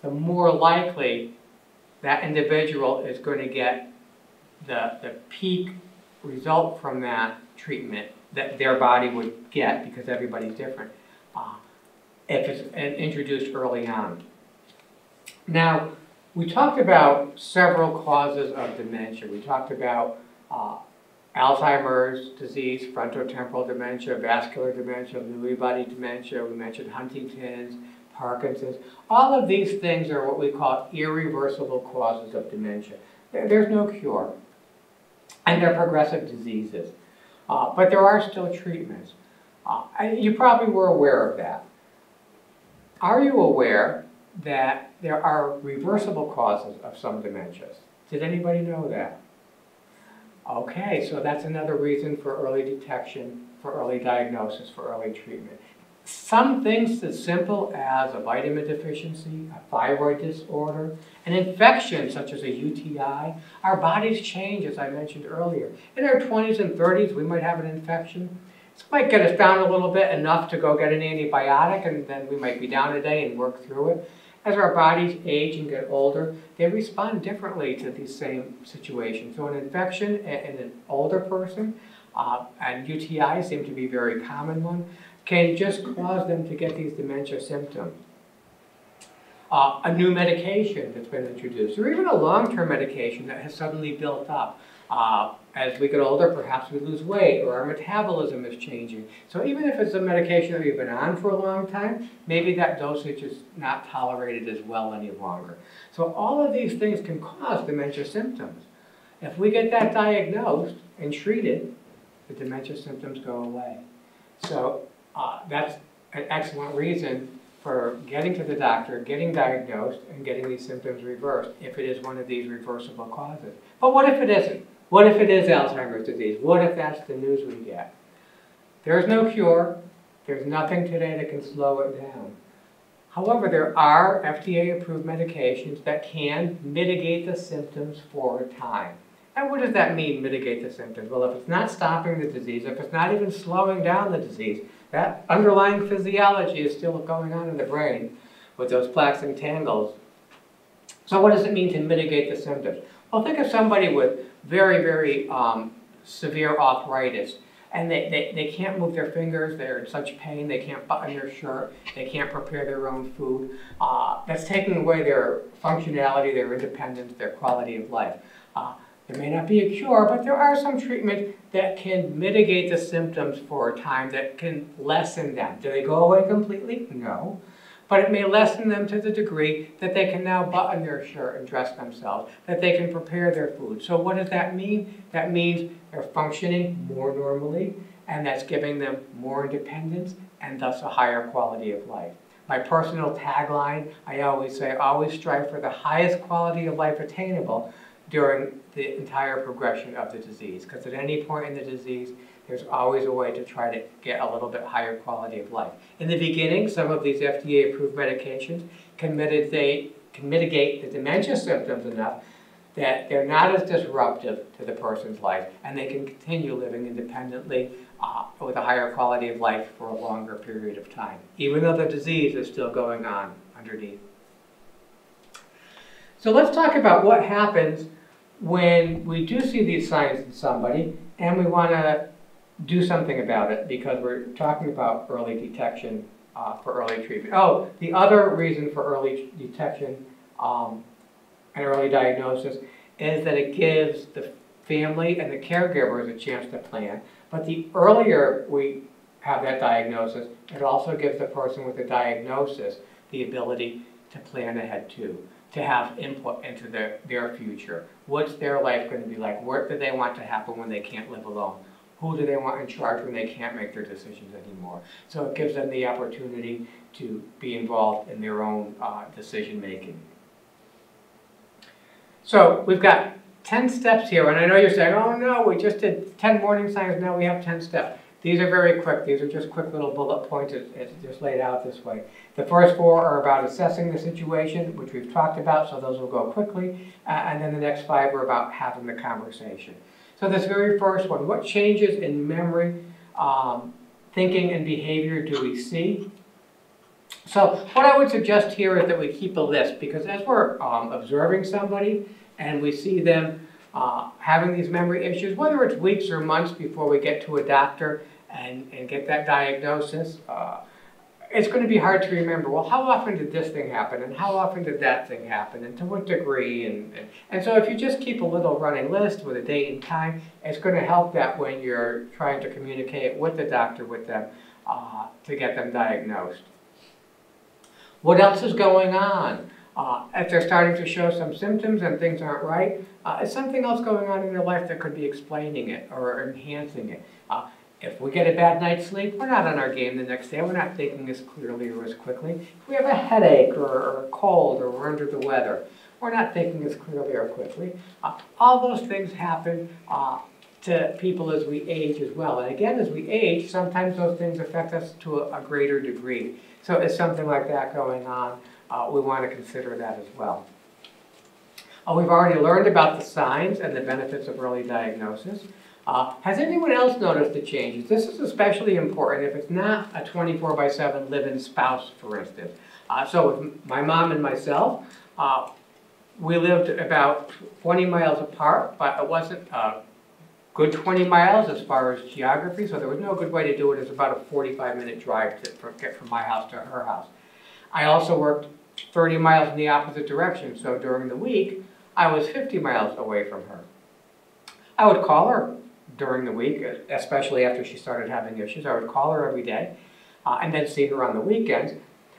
the more likely that individual is going to get the peak result from that treatment that their body would get, because everybody's different, if it's introduced early on. Now, we talked about several causes of dementia. We talked about Alzheimer's disease, frontotemporal dementia, vascular dementia, Lewy body dementia. We mentioned Huntington's, Parkinson's. All of these things are what we call irreversible causes of dementia. There's no cure, and they're progressive diseases. But there are still treatments. You probably were aware of that. Are you aware that there are reversible causes of some dementias? Did anybody know that? Okay, so that's another reason for early detection, for early diagnosis, for early treatment. Some things as simple as a vitamin deficiency, a thyroid disorder, an infection such as a UTI. Our bodies change, as I mentioned earlier. In our 20s and 30s, we might have an infection. This might get us down a little bit, enough to go get an antibiotic, and then we might be down a day and work through it. As our bodies age and get older, they respond differently to these same situations. So an infection in an older person, and UTI seem to be a very common one, can just cause them to get these dementia symptoms. A new medication that's been introduced, or even a long-term medication that has suddenly built up. As we get older, perhaps we lose weight, or our metabolism is changing. So even if it's a medication that we've been on for a long time, maybe that dosage is not tolerated as well any longer. So all of these things can cause dementia symptoms. If we get that diagnosed and treated, the dementia symptoms go away. So that's an excellent reason for getting to the doctor, getting diagnosed, and getting these symptoms reversed if it is one of these reversible causes. But what if it isn't? What if it is Alzheimer's disease? What if that's the news we get? There's no cure. There's nothing today that can slow it down. However, there are FDA-approved medications that can mitigate the symptoms for a time. And what does that mean, mitigate the symptoms? Well, if it's not stopping the disease, if it's not even slowing down the disease, that underlying physiology is still going on in the brain with those plaques and tangles. So what does it mean to mitigate the symptoms? Well, think of somebody with very, very severe arthritis, and they can't move their fingers, they're in such pain, they can't button their shirt, they can't prepare their own food. That's taking away their functionality, their independence, their quality of life. There may not be a cure, but there are some treatments that can mitigate the symptoms for a time, that can lessen them. Do they go away completely? No. But it may lessen them to the degree that they can now button their shirt and dress themselves, that they can prepare their food. So what does that mean? That means they're functioning more normally, and that's giving them more independence and thus a higher quality of life. My personal tagline, I always say, always strive for the highest quality of life attainable during the entire progression of the disease. Because at any point in the disease, there's always a way to try to get a little bit higher quality of life. In the beginning, some of these FDA-approved medications can mitigate the dementia symptoms enough that they're not as disruptive to the person's life, and they can continue living independently with a higher quality of life for a longer period of time, even though the disease is still going on underneath. So let's talk about what happens when we do see these signs in somebody and we want to do something about it, because we're talking about early detection for early treatment. Oh, the other reason for early detection and early diagnosis is that it gives the family and the caregivers a chance to plan. But the earlier we have that diagnosis, it also gives the person with the diagnosis the ability to plan ahead too, to have input into their future. What's their life going to be like? What do they want to happen when they can't live alone? Who do they want in charge when they can't make their decisions anymore? So it gives them the opportunity to be involved in their own decision making. So we've got 10 steps here, and I know you're saying, oh no, we just did 10 warning signs, now we have 10 steps. These are very quick. These are just quick little bullet points. It's just laid out this way. The first 4 are about assessing the situation, which we've talked about, so those will go quickly. And then the next 5 are about having the conversation. So this very first one, what changes in memory, thinking, and behavior do we see? So what I would suggest here is that we keep a list, because as we're observing somebody and we see them having these memory issues, whether it's weeks or months before we get to a doctor and get that diagnosis, it's going to be hard to remember, well, how often did this thing happen, and how often did that thing happen, and to what degree, and so if you just keep a little running list with a date and time, it's going to help that when you're trying to communicate with the doctor with them to get them diagnosed. What else is going on? If they're starting to show some symptoms and things aren't right, is something else going on in their life that could be explaining it or enhancing it? If we get a bad night's sleep, we're not on our game the next day. We're not thinking as clearly or as quickly. If we have a headache or a cold or we're under the weather, we're not thinking as clearly or quickly. All those things happen to people as we age as well. And again, as we age, sometimes those things affect us to a greater degree. So is something like that going on? We want to consider that as well. We've already learned about the signs and the benefits of early diagnosis. Has anyone else noticed the changes? This is especially important if it's not a 24/7 live-in spouse, for instance. So with my mom and myself, we lived about 20 miles apart, but it wasn't a good 20 miles as far as geography, so there was no good way to do it. It was about a 45-minute drive to get from my house to her house. I also worked 30 miles in the opposite direction, so during the week, I was 50 miles away from her. I would call her during the week, especially after she started having issues. I would call her every day and then see her on the weekends.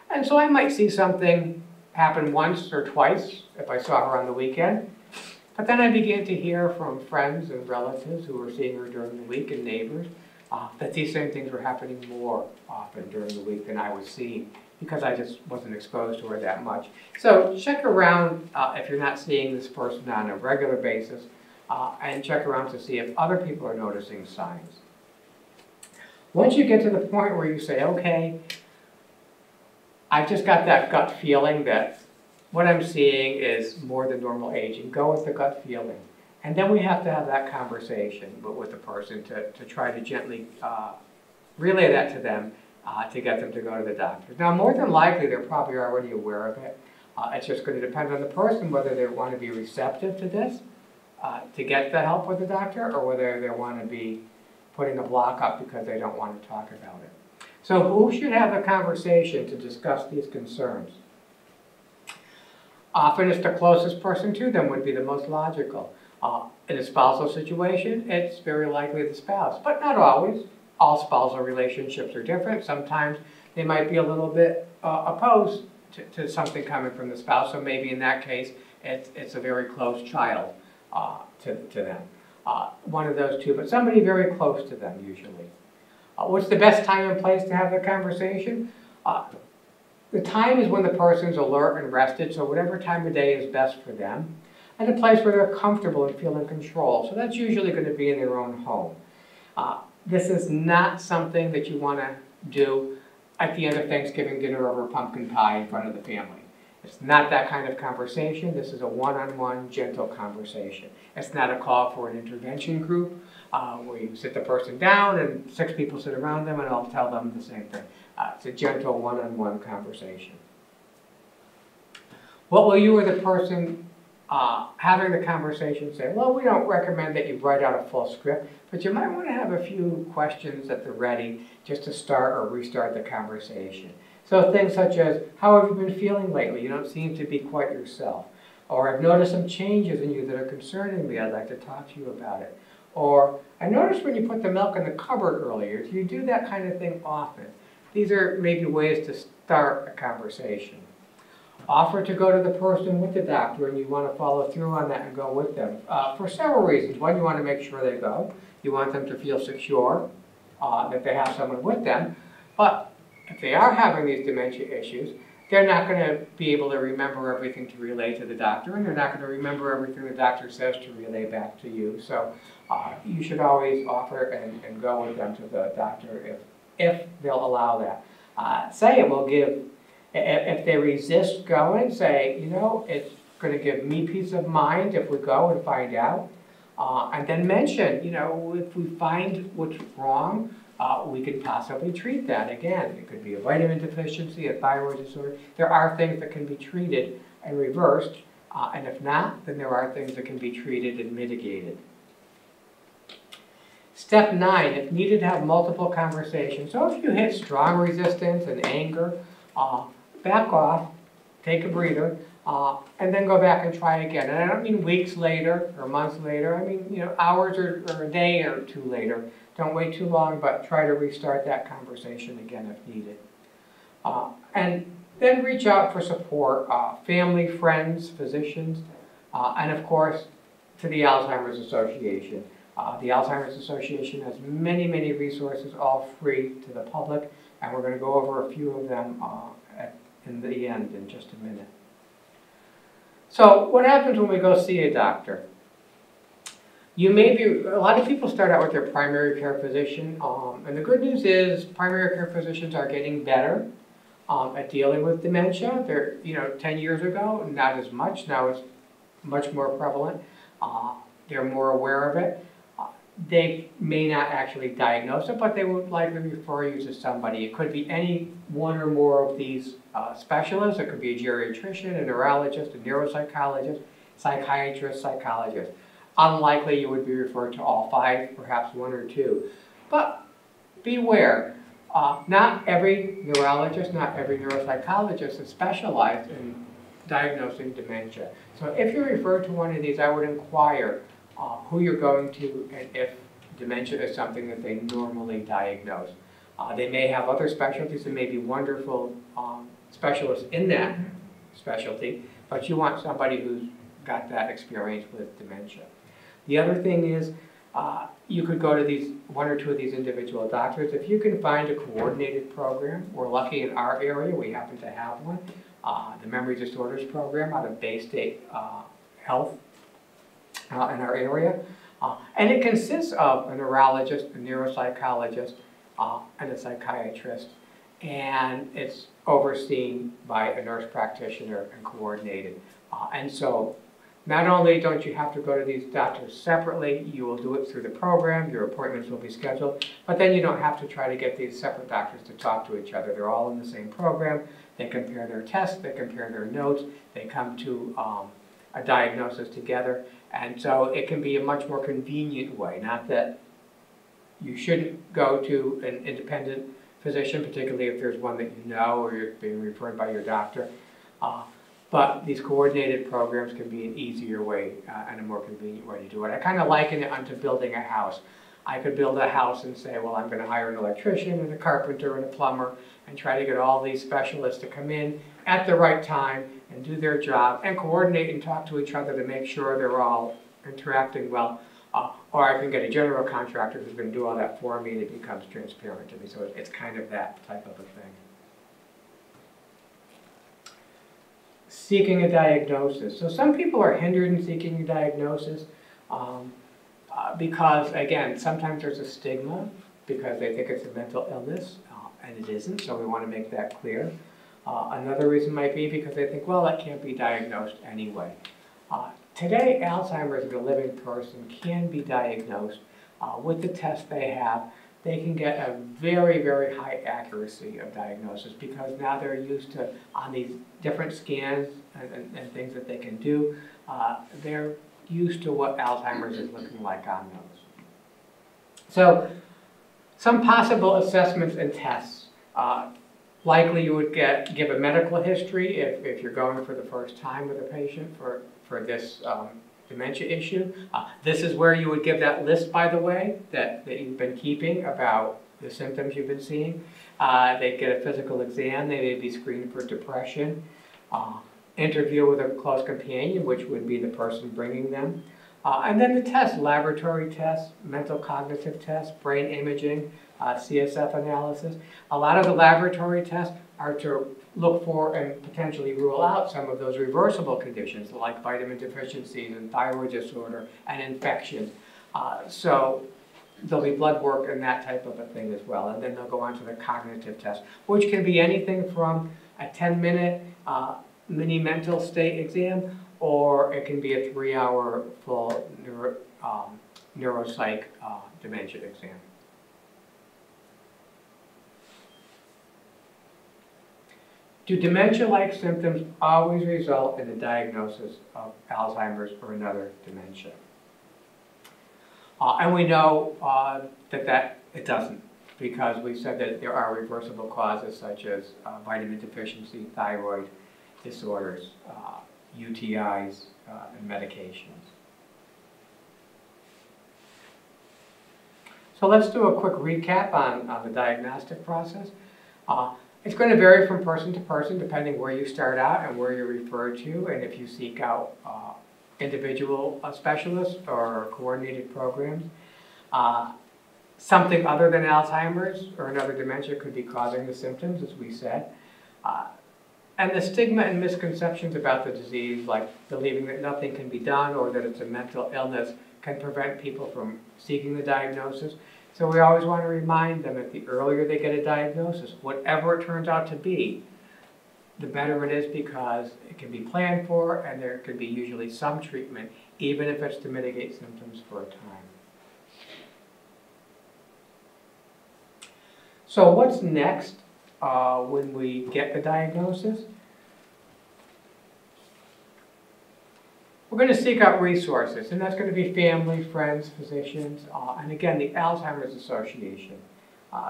And so I might see something happen once or twice if I saw her on the weekend. But then I began to hear from friends and relatives who were seeing her during the week and neighbors that these same things were happening more often during the week than I was seeing, because I just wasn't exposed to her that much. So check around if you're not seeing this person on a regular basis, and check around to see if other people are noticing signs. Once you get to the point where you say, okay, I've just got that gut feeling that what I'm seeing is more than normal aging, go with the gut feeling. And then we have to have that conversation with the person to try to gently relay that to them to get them to go to the doctor. Now, more than likely, they're probably already aware of it. It's just going to depend on the person whether they want to be receptive to this, to get the help with the doctor, or whether they want to be putting a block up because they don't want to talk about it. So who should have the conversation to discuss these concerns? Often it's the closest person to them would be the most logical. In a spousal situation, it's very likely the spouse, but not always. All spousal relationships are different. Sometimes they might be a little bit opposed to something coming from the spouse, so maybe in that case, it's a very close child to them. One of those two, but somebody very close to them usually. What's the best time and place to have the conversation? The time is when the person's alert and rested, so whatever time of day is best for them. And a place where they're comfortable and feel in control. So that's usually going to be in their own home. This is not something that you want to do at the end of Thanksgiving dinner over pumpkin pie in front of the family. It's not that kind of conversation. This is a one-on-one, gentle conversation. It's not a call for an intervention group where you sit the person down and 6 people sit around them and I'll tell them the same thing. It's a gentle one-on-one conversation. What will you or the person having the conversation say? Well, we don't recommend that you write out a full script, but you might want to have a few questions at the ready just to start or restart the conversation. So things such as, how have you been feeling lately? You don't seem to be quite yourself. Or I've noticed some changes in you that are concerning me. I'd like to talk to you about it. Or I noticed when you put the milk in the cupboard earlier, do you do that kind of thing often? These are maybe ways to start a conversation. Offer to go to the person with the doctor and you want to follow through on that and go with them. For several reasons. One, you want to make sure they go. You want them to feel secure that they have someone with them. But if they are having these dementia issues, they're not going to be able to remember everything to relay to the doctor, and they're not going to remember everything the doctor says to relay back to you. So you should always offer and go with them to the doctor if they'll allow that. Say it will give, if they resist going, say, you know, it's going to give me peace of mind if we go and find out. And then mention, you know, if we find what's wrong, we could possibly treat that. Again, it could be a vitamin deficiency, a thyroid disorder. There are things that can be treated and reversed, and if not, then there are things that can be treated and mitigated. Step 9, if needed, have multiple conversations. So if you hit strong resistance and anger, back off, take a breather, and then go back and try again. And I don't mean weeks later or months later. I mean, you know, hours or a day or 2 later. Don't wait too long, but try to restart that conversation again if needed. And then reach out for support, family, friends, physicians, and of course, to the Alzheimer's Association. The Alzheimer's Association has many, many resources, all free to the public, and we're going to go over a few of them in the end in just a minute. So what happens when we go see a doctor? A lot of people start out with their primary care physician, and the good news is primary care physicians are getting better at dealing with dementia. They're, 10 years ago, not as much. Now it's much more prevalent. They're more aware of it. They may not actually diagnose it, but they would likely refer you to somebody. It could be any one or more of these specialists. It could be a geriatrician, a neurologist, a neuropsychologist, psychiatrist, psychologist. Unlikely you would be referred to all 5, perhaps 1 or 2. But beware, not every neurologist, not every neuropsychologist is specialized in diagnosing dementia. So if you're referred to one of these, I would inquire who you're going to and if dementia is something that they normally diagnose. They may have other specialties and may be wonderful specialists in that specialty, but you want somebody who's got that experience with dementia. The other thing is you could go to these 1 or 2 of these individual doctors. If you can find a coordinated program, we're lucky in our area, we happen to have one, the Memory Disorders Program out of Bay State Health in our area. And it consists of a neurologist, a neuropsychologist, and a psychiatrist. And it's overseen by a nurse practitioner and coordinated. And so not only don't you have to go to these doctors separately, you will do it through the program, your appointments will be scheduled, but then you don't have to try to get these separate doctors to talk to each other. They're all in the same program. They compare their tests, they compare their notes, they come to a diagnosis together. And so it can be a much more convenient way. Not that you should go to an independent physician, particularly if there's one that you know or you're being referred by your doctor. But these coordinated programs can be an easier way and a more convenient way to do it. I kind of liken it unto building a house. I could build a house and say, well, I'm going to hire an electrician and a carpenter and a plumber and try to get all these specialists to come in at the right time and do their job and coordinate and talk to each other to make sure they're all interacting well. Or I can get a general contractor who's going to do all that for me and it becomes transparent to me. So it's kind of that type of a thing. seeking a diagnosis. So some people are hindered in seeking a diagnosis because, again, sometimes there's a stigma because they think it's a mental illness, and it isn't, so we want to make that clear. Another reason might be because they think, well, that can't be diagnosed anyway. Today, Alzheimer's in a living person can be diagnosed with the tests they have. They can get a very, very high accuracy of diagnosis because now they're used to, on these different scans and things that they can do, they're used to what Alzheimer's is looking like on those. So, some possible assessments and tests. Likely you would give a medical history if you're going for the first time with a patient for this dementia issue. This is where you would give that list, by the way, that you've been keeping about the symptoms you've been seeing. They'd get a physical exam. They may be screened for depression. Interview with a close companion, which would be the person bringing them. And then the tests, laboratory tests, mental cognitive tests, brain imaging, CSF analysis. A lot of the laboratory tests are to look for and potentially rule out some of those reversible conditions like vitamin deficiencies and thyroid disorder and infections. So there'll be blood work and that type of a thing as well. And then they'll go on to the cognitive test, which can be anything from a 10-minute mini mental state exam, or it can be a 3-hour full neuropsych dementia exam. Do dementia-like symptoms always result in the diagnosis of Alzheimer's or another dementia? And we know that it doesn't, because we said that there are reversible causes such as vitamin deficiency, thyroid disorders, UTIs, and medications. So let's do a quick recap on the diagnostic process. It's going to vary from person to person depending where you start out and where you're referred to, and if you seek out individual specialists or coordinated programs. Something other than Alzheimer's or another dementia could be causing the symptoms, as we said. And the stigma and misconceptions about the disease, like believing that nothing can be done or that it's a mental illness, can prevent people from seeking the diagnosis. So we always want to remind them that the earlier they get a diagnosis, whatever it turns out to be, the better it is, because it can be planned for and there can be usually some treatment, even if it's to mitigate symptoms for a time. So what's next when we get the diagnosis? We're going to seek out resources, and that's going to be family, friends, physicians, and again, the Alzheimer's Association.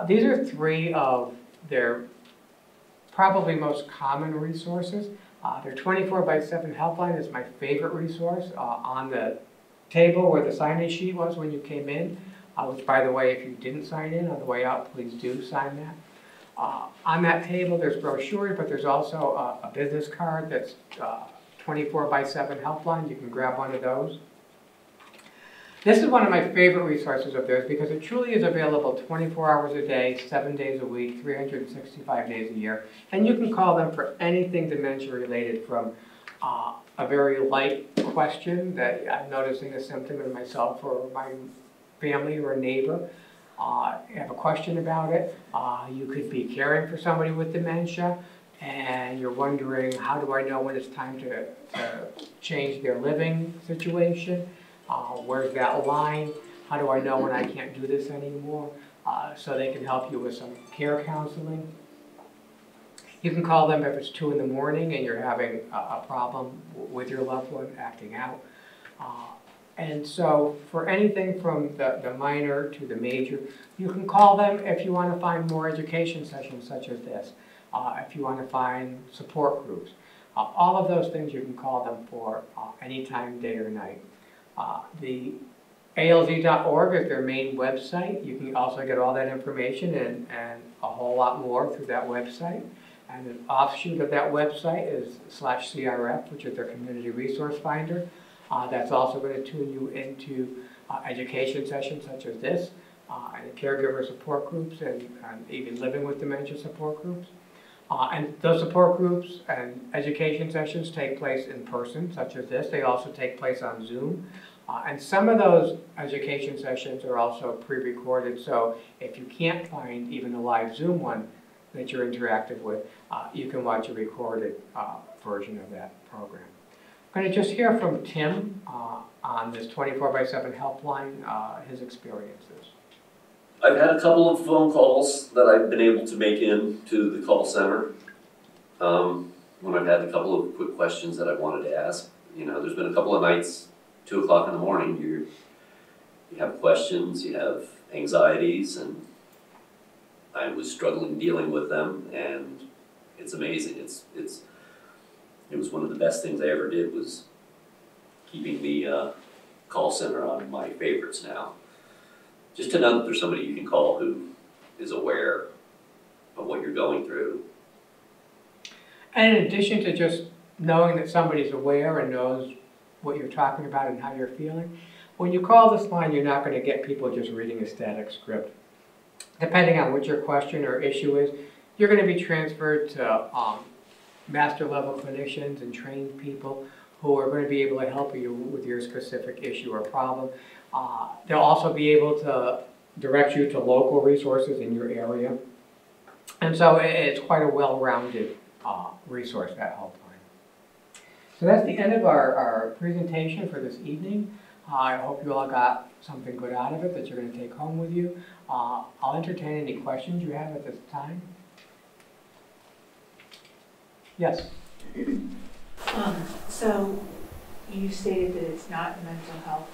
These are 3 of their probably most common resources. Their 24/7 helpline is my favorite resource. On the table where the sign-in sheet was when you came in, which, by the way, if you didn't sign in on the way out, please do sign that. On that table, there's brochures, but there's also a business card that's 24/7 helpline. You can grab one of those. This is one of my favorite resources of theirs because it truly is available 24 hours a day, 7 days a week, 365 days a year. And you can call them for anything dementia related, from a very light question that I'm noticing a symptom in myself or my family or a neighbor. Have a question about it. You could be caring for somebody with dementia and you're wondering, how do I know when it's time to change their living situation? Where's that line? How do I know when I can't do this anymore? So they can help you with some care counseling. You can call them if it's 2 in the morning and you're having a problem with your loved one acting out. And so for anything from the minor to the major, you can call them if you want to find more education sessions such as this. If you want to find support groups. All of those things you can call them for anytime, day or night. The ALZ.org is their main website. You can also get all that information and a whole lot more through that website. And an offshoot of that website is /CRF, which is their community resource finder. That's also going to tune you into education sessions such as this, and caregiver support groups, and even living with dementia support groups. And those support groups and education sessions take place in person, such as this. They also take place on Zoom. And some of those education sessions are also pre-recorded, so if you can't find even a live Zoom one that you're interactive with, you can watch a recorded version of that program. I'm going to just hear from Tim on this 24/7 helpline, his experiences. I've had a couple of phone calls that I've been able to make in to the call center when I've had a couple of quick questions that I wanted to ask. You know, there's been a couple of nights, 2 o'clock in the morning, you have questions, you have anxieties, and I was struggling dealing with them, and it's amazing. It was one of the best things I ever did, was keeping the call center on my favorites now. Just to know that there's somebody you can call who is aware of what you're going through. And in addition to just knowing that somebody's aware and knows what you're talking about and how you're feeling, when you call this line, you're not going to get people just reading a static script. Depending on what your question or issue is, you're going to be transferred to master level clinicians and trained people who are going to be able to help you with your specific issue or problem. They'll also be able to direct you to local resources in your area. And so it's quite a well-rounded resource, that helpline. So that's the end of our presentation for this evening. I hope you all got something good out of it that you're going to take home with you. I'll entertain any questions you have at this time. Yes? So you stated that it's not a mental health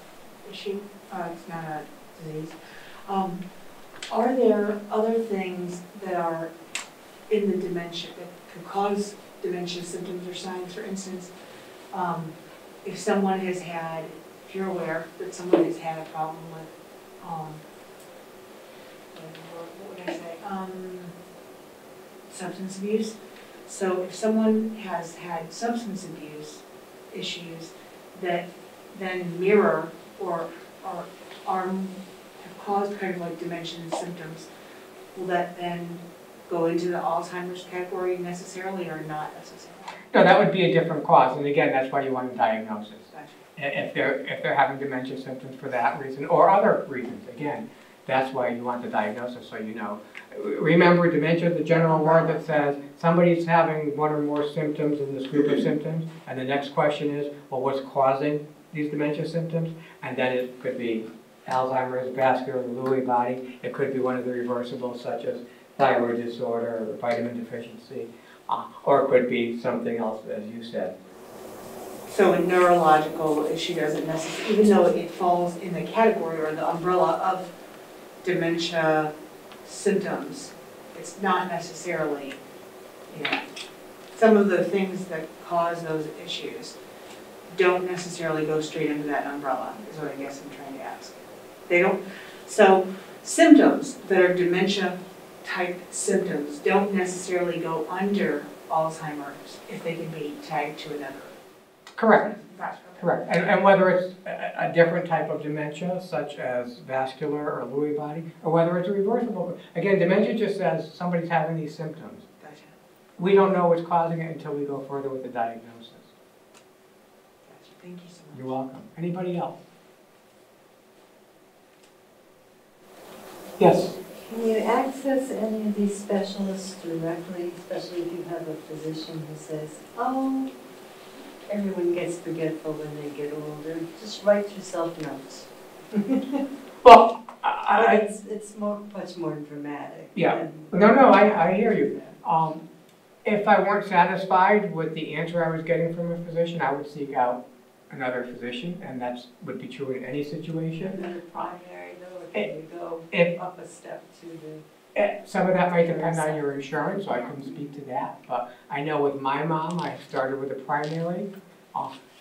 issue, it's not a disease. Are there other things that are in the dementia that could cause dementia symptoms or signs? For instance, if someone has had, if you're aware that someone has had a problem with, what would I say, substance abuse. So if someone has had substance abuse issues that then mirror or have caused kind of like dementia symptoms, will that then go into the Alzheimer's category necessarily or not necessarily? No, that would be a different cause, and again, that's why you want a diagnosis. Gotcha. If they're having dementia symptoms for that reason, or other reasons, again, that's why you want the diagnosis, so you know. Remember, dementia is the general word that says somebody's having one or more symptoms in this group of symptoms, and the next question is, well, what's causing these dementia symptoms? And then it could be Alzheimer's, vascular, Lewy body. It could be one of the reversibles, such as thyroid disorder or vitamin deficiency, or it could be something else, as you said. So a neurological issue doesn't necessarily, even though it falls in the category or the umbrella of dementia symptoms, it's not necessarily, you know, some of the things that cause those issues don't necessarily go straight into that umbrella, is what I guess I'm trying to ask. They don't, so symptoms that are dementia type symptoms don't necessarily go under Alzheimer's if they can be tagged to another. Correct. Correct. And whether it's a different type of dementia, such as vascular or Lewy body, or whether it's a reversible. Again, dementia just says somebody's having these symptoms. Gotcha. We don't know what's causing it until we go further with the diagnosis. Gotcha. Thank you so much. You're welcome. Anybody else? Yes? Can you access any of these specialists directly, especially if you have a physician who says, oh, everyone gets forgetful when they get older, just write yourself notes. Well, it's much more dramatic. Yeah. No, I hear you. If I weren't satisfied with the answer I was getting from a physician, I would seek out another physician, and that would be true in any situation. Another primary, though, or can you go up a step to the... Some of that might depend on your insurance, so I couldn't speak to that. But I know with my mom, I started with a primary,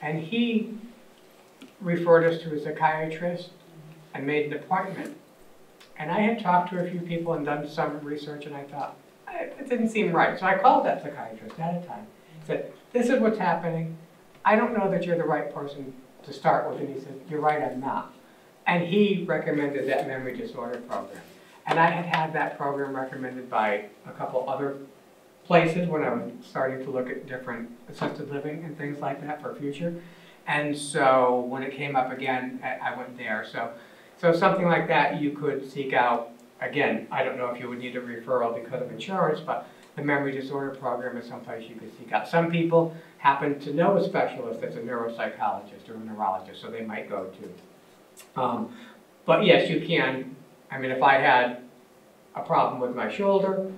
and he referred us to a psychiatrist and made an appointment. And I had talked to a few people and done some research, and I thought, it didn't seem right. So I called that psychiatrist at a time. Said, this is what's happening. I don't know that you're the right person to start with. And he said, you're right, I'm not. And he recommended that memory disorder program. And I had had that program recommended by a couple other places when I was starting to look at different assisted living and things like that for future. And so when it came up again, I went there. So something like that you could seek out. Again, I don't know if you would need a referral because of insurance, but the memory disorder program is someplace you could seek out. Some people happen to know a specialist that's a neuropsychologist or a neurologist, so they might go to. But yes, you can. I mean, if I had a problem with my shoulder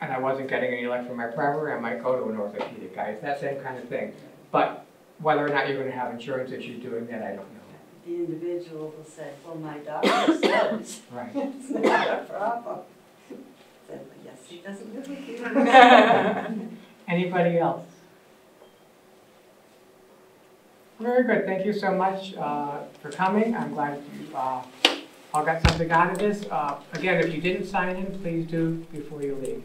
and I wasn't getting any luck from my primary, I might go to an orthopedic guy. It's that same kind of thing. But whether or not you're going to have insurance issues doing that, I don't know. The individual will say, well, my doctor says Right. it's not a problem. Said, yes, he doesn't live with you. Anybody else? Very good. Thank you so much for coming. I'm glad you all got something out of this. Again, if you didn't sign in, please do before you leave.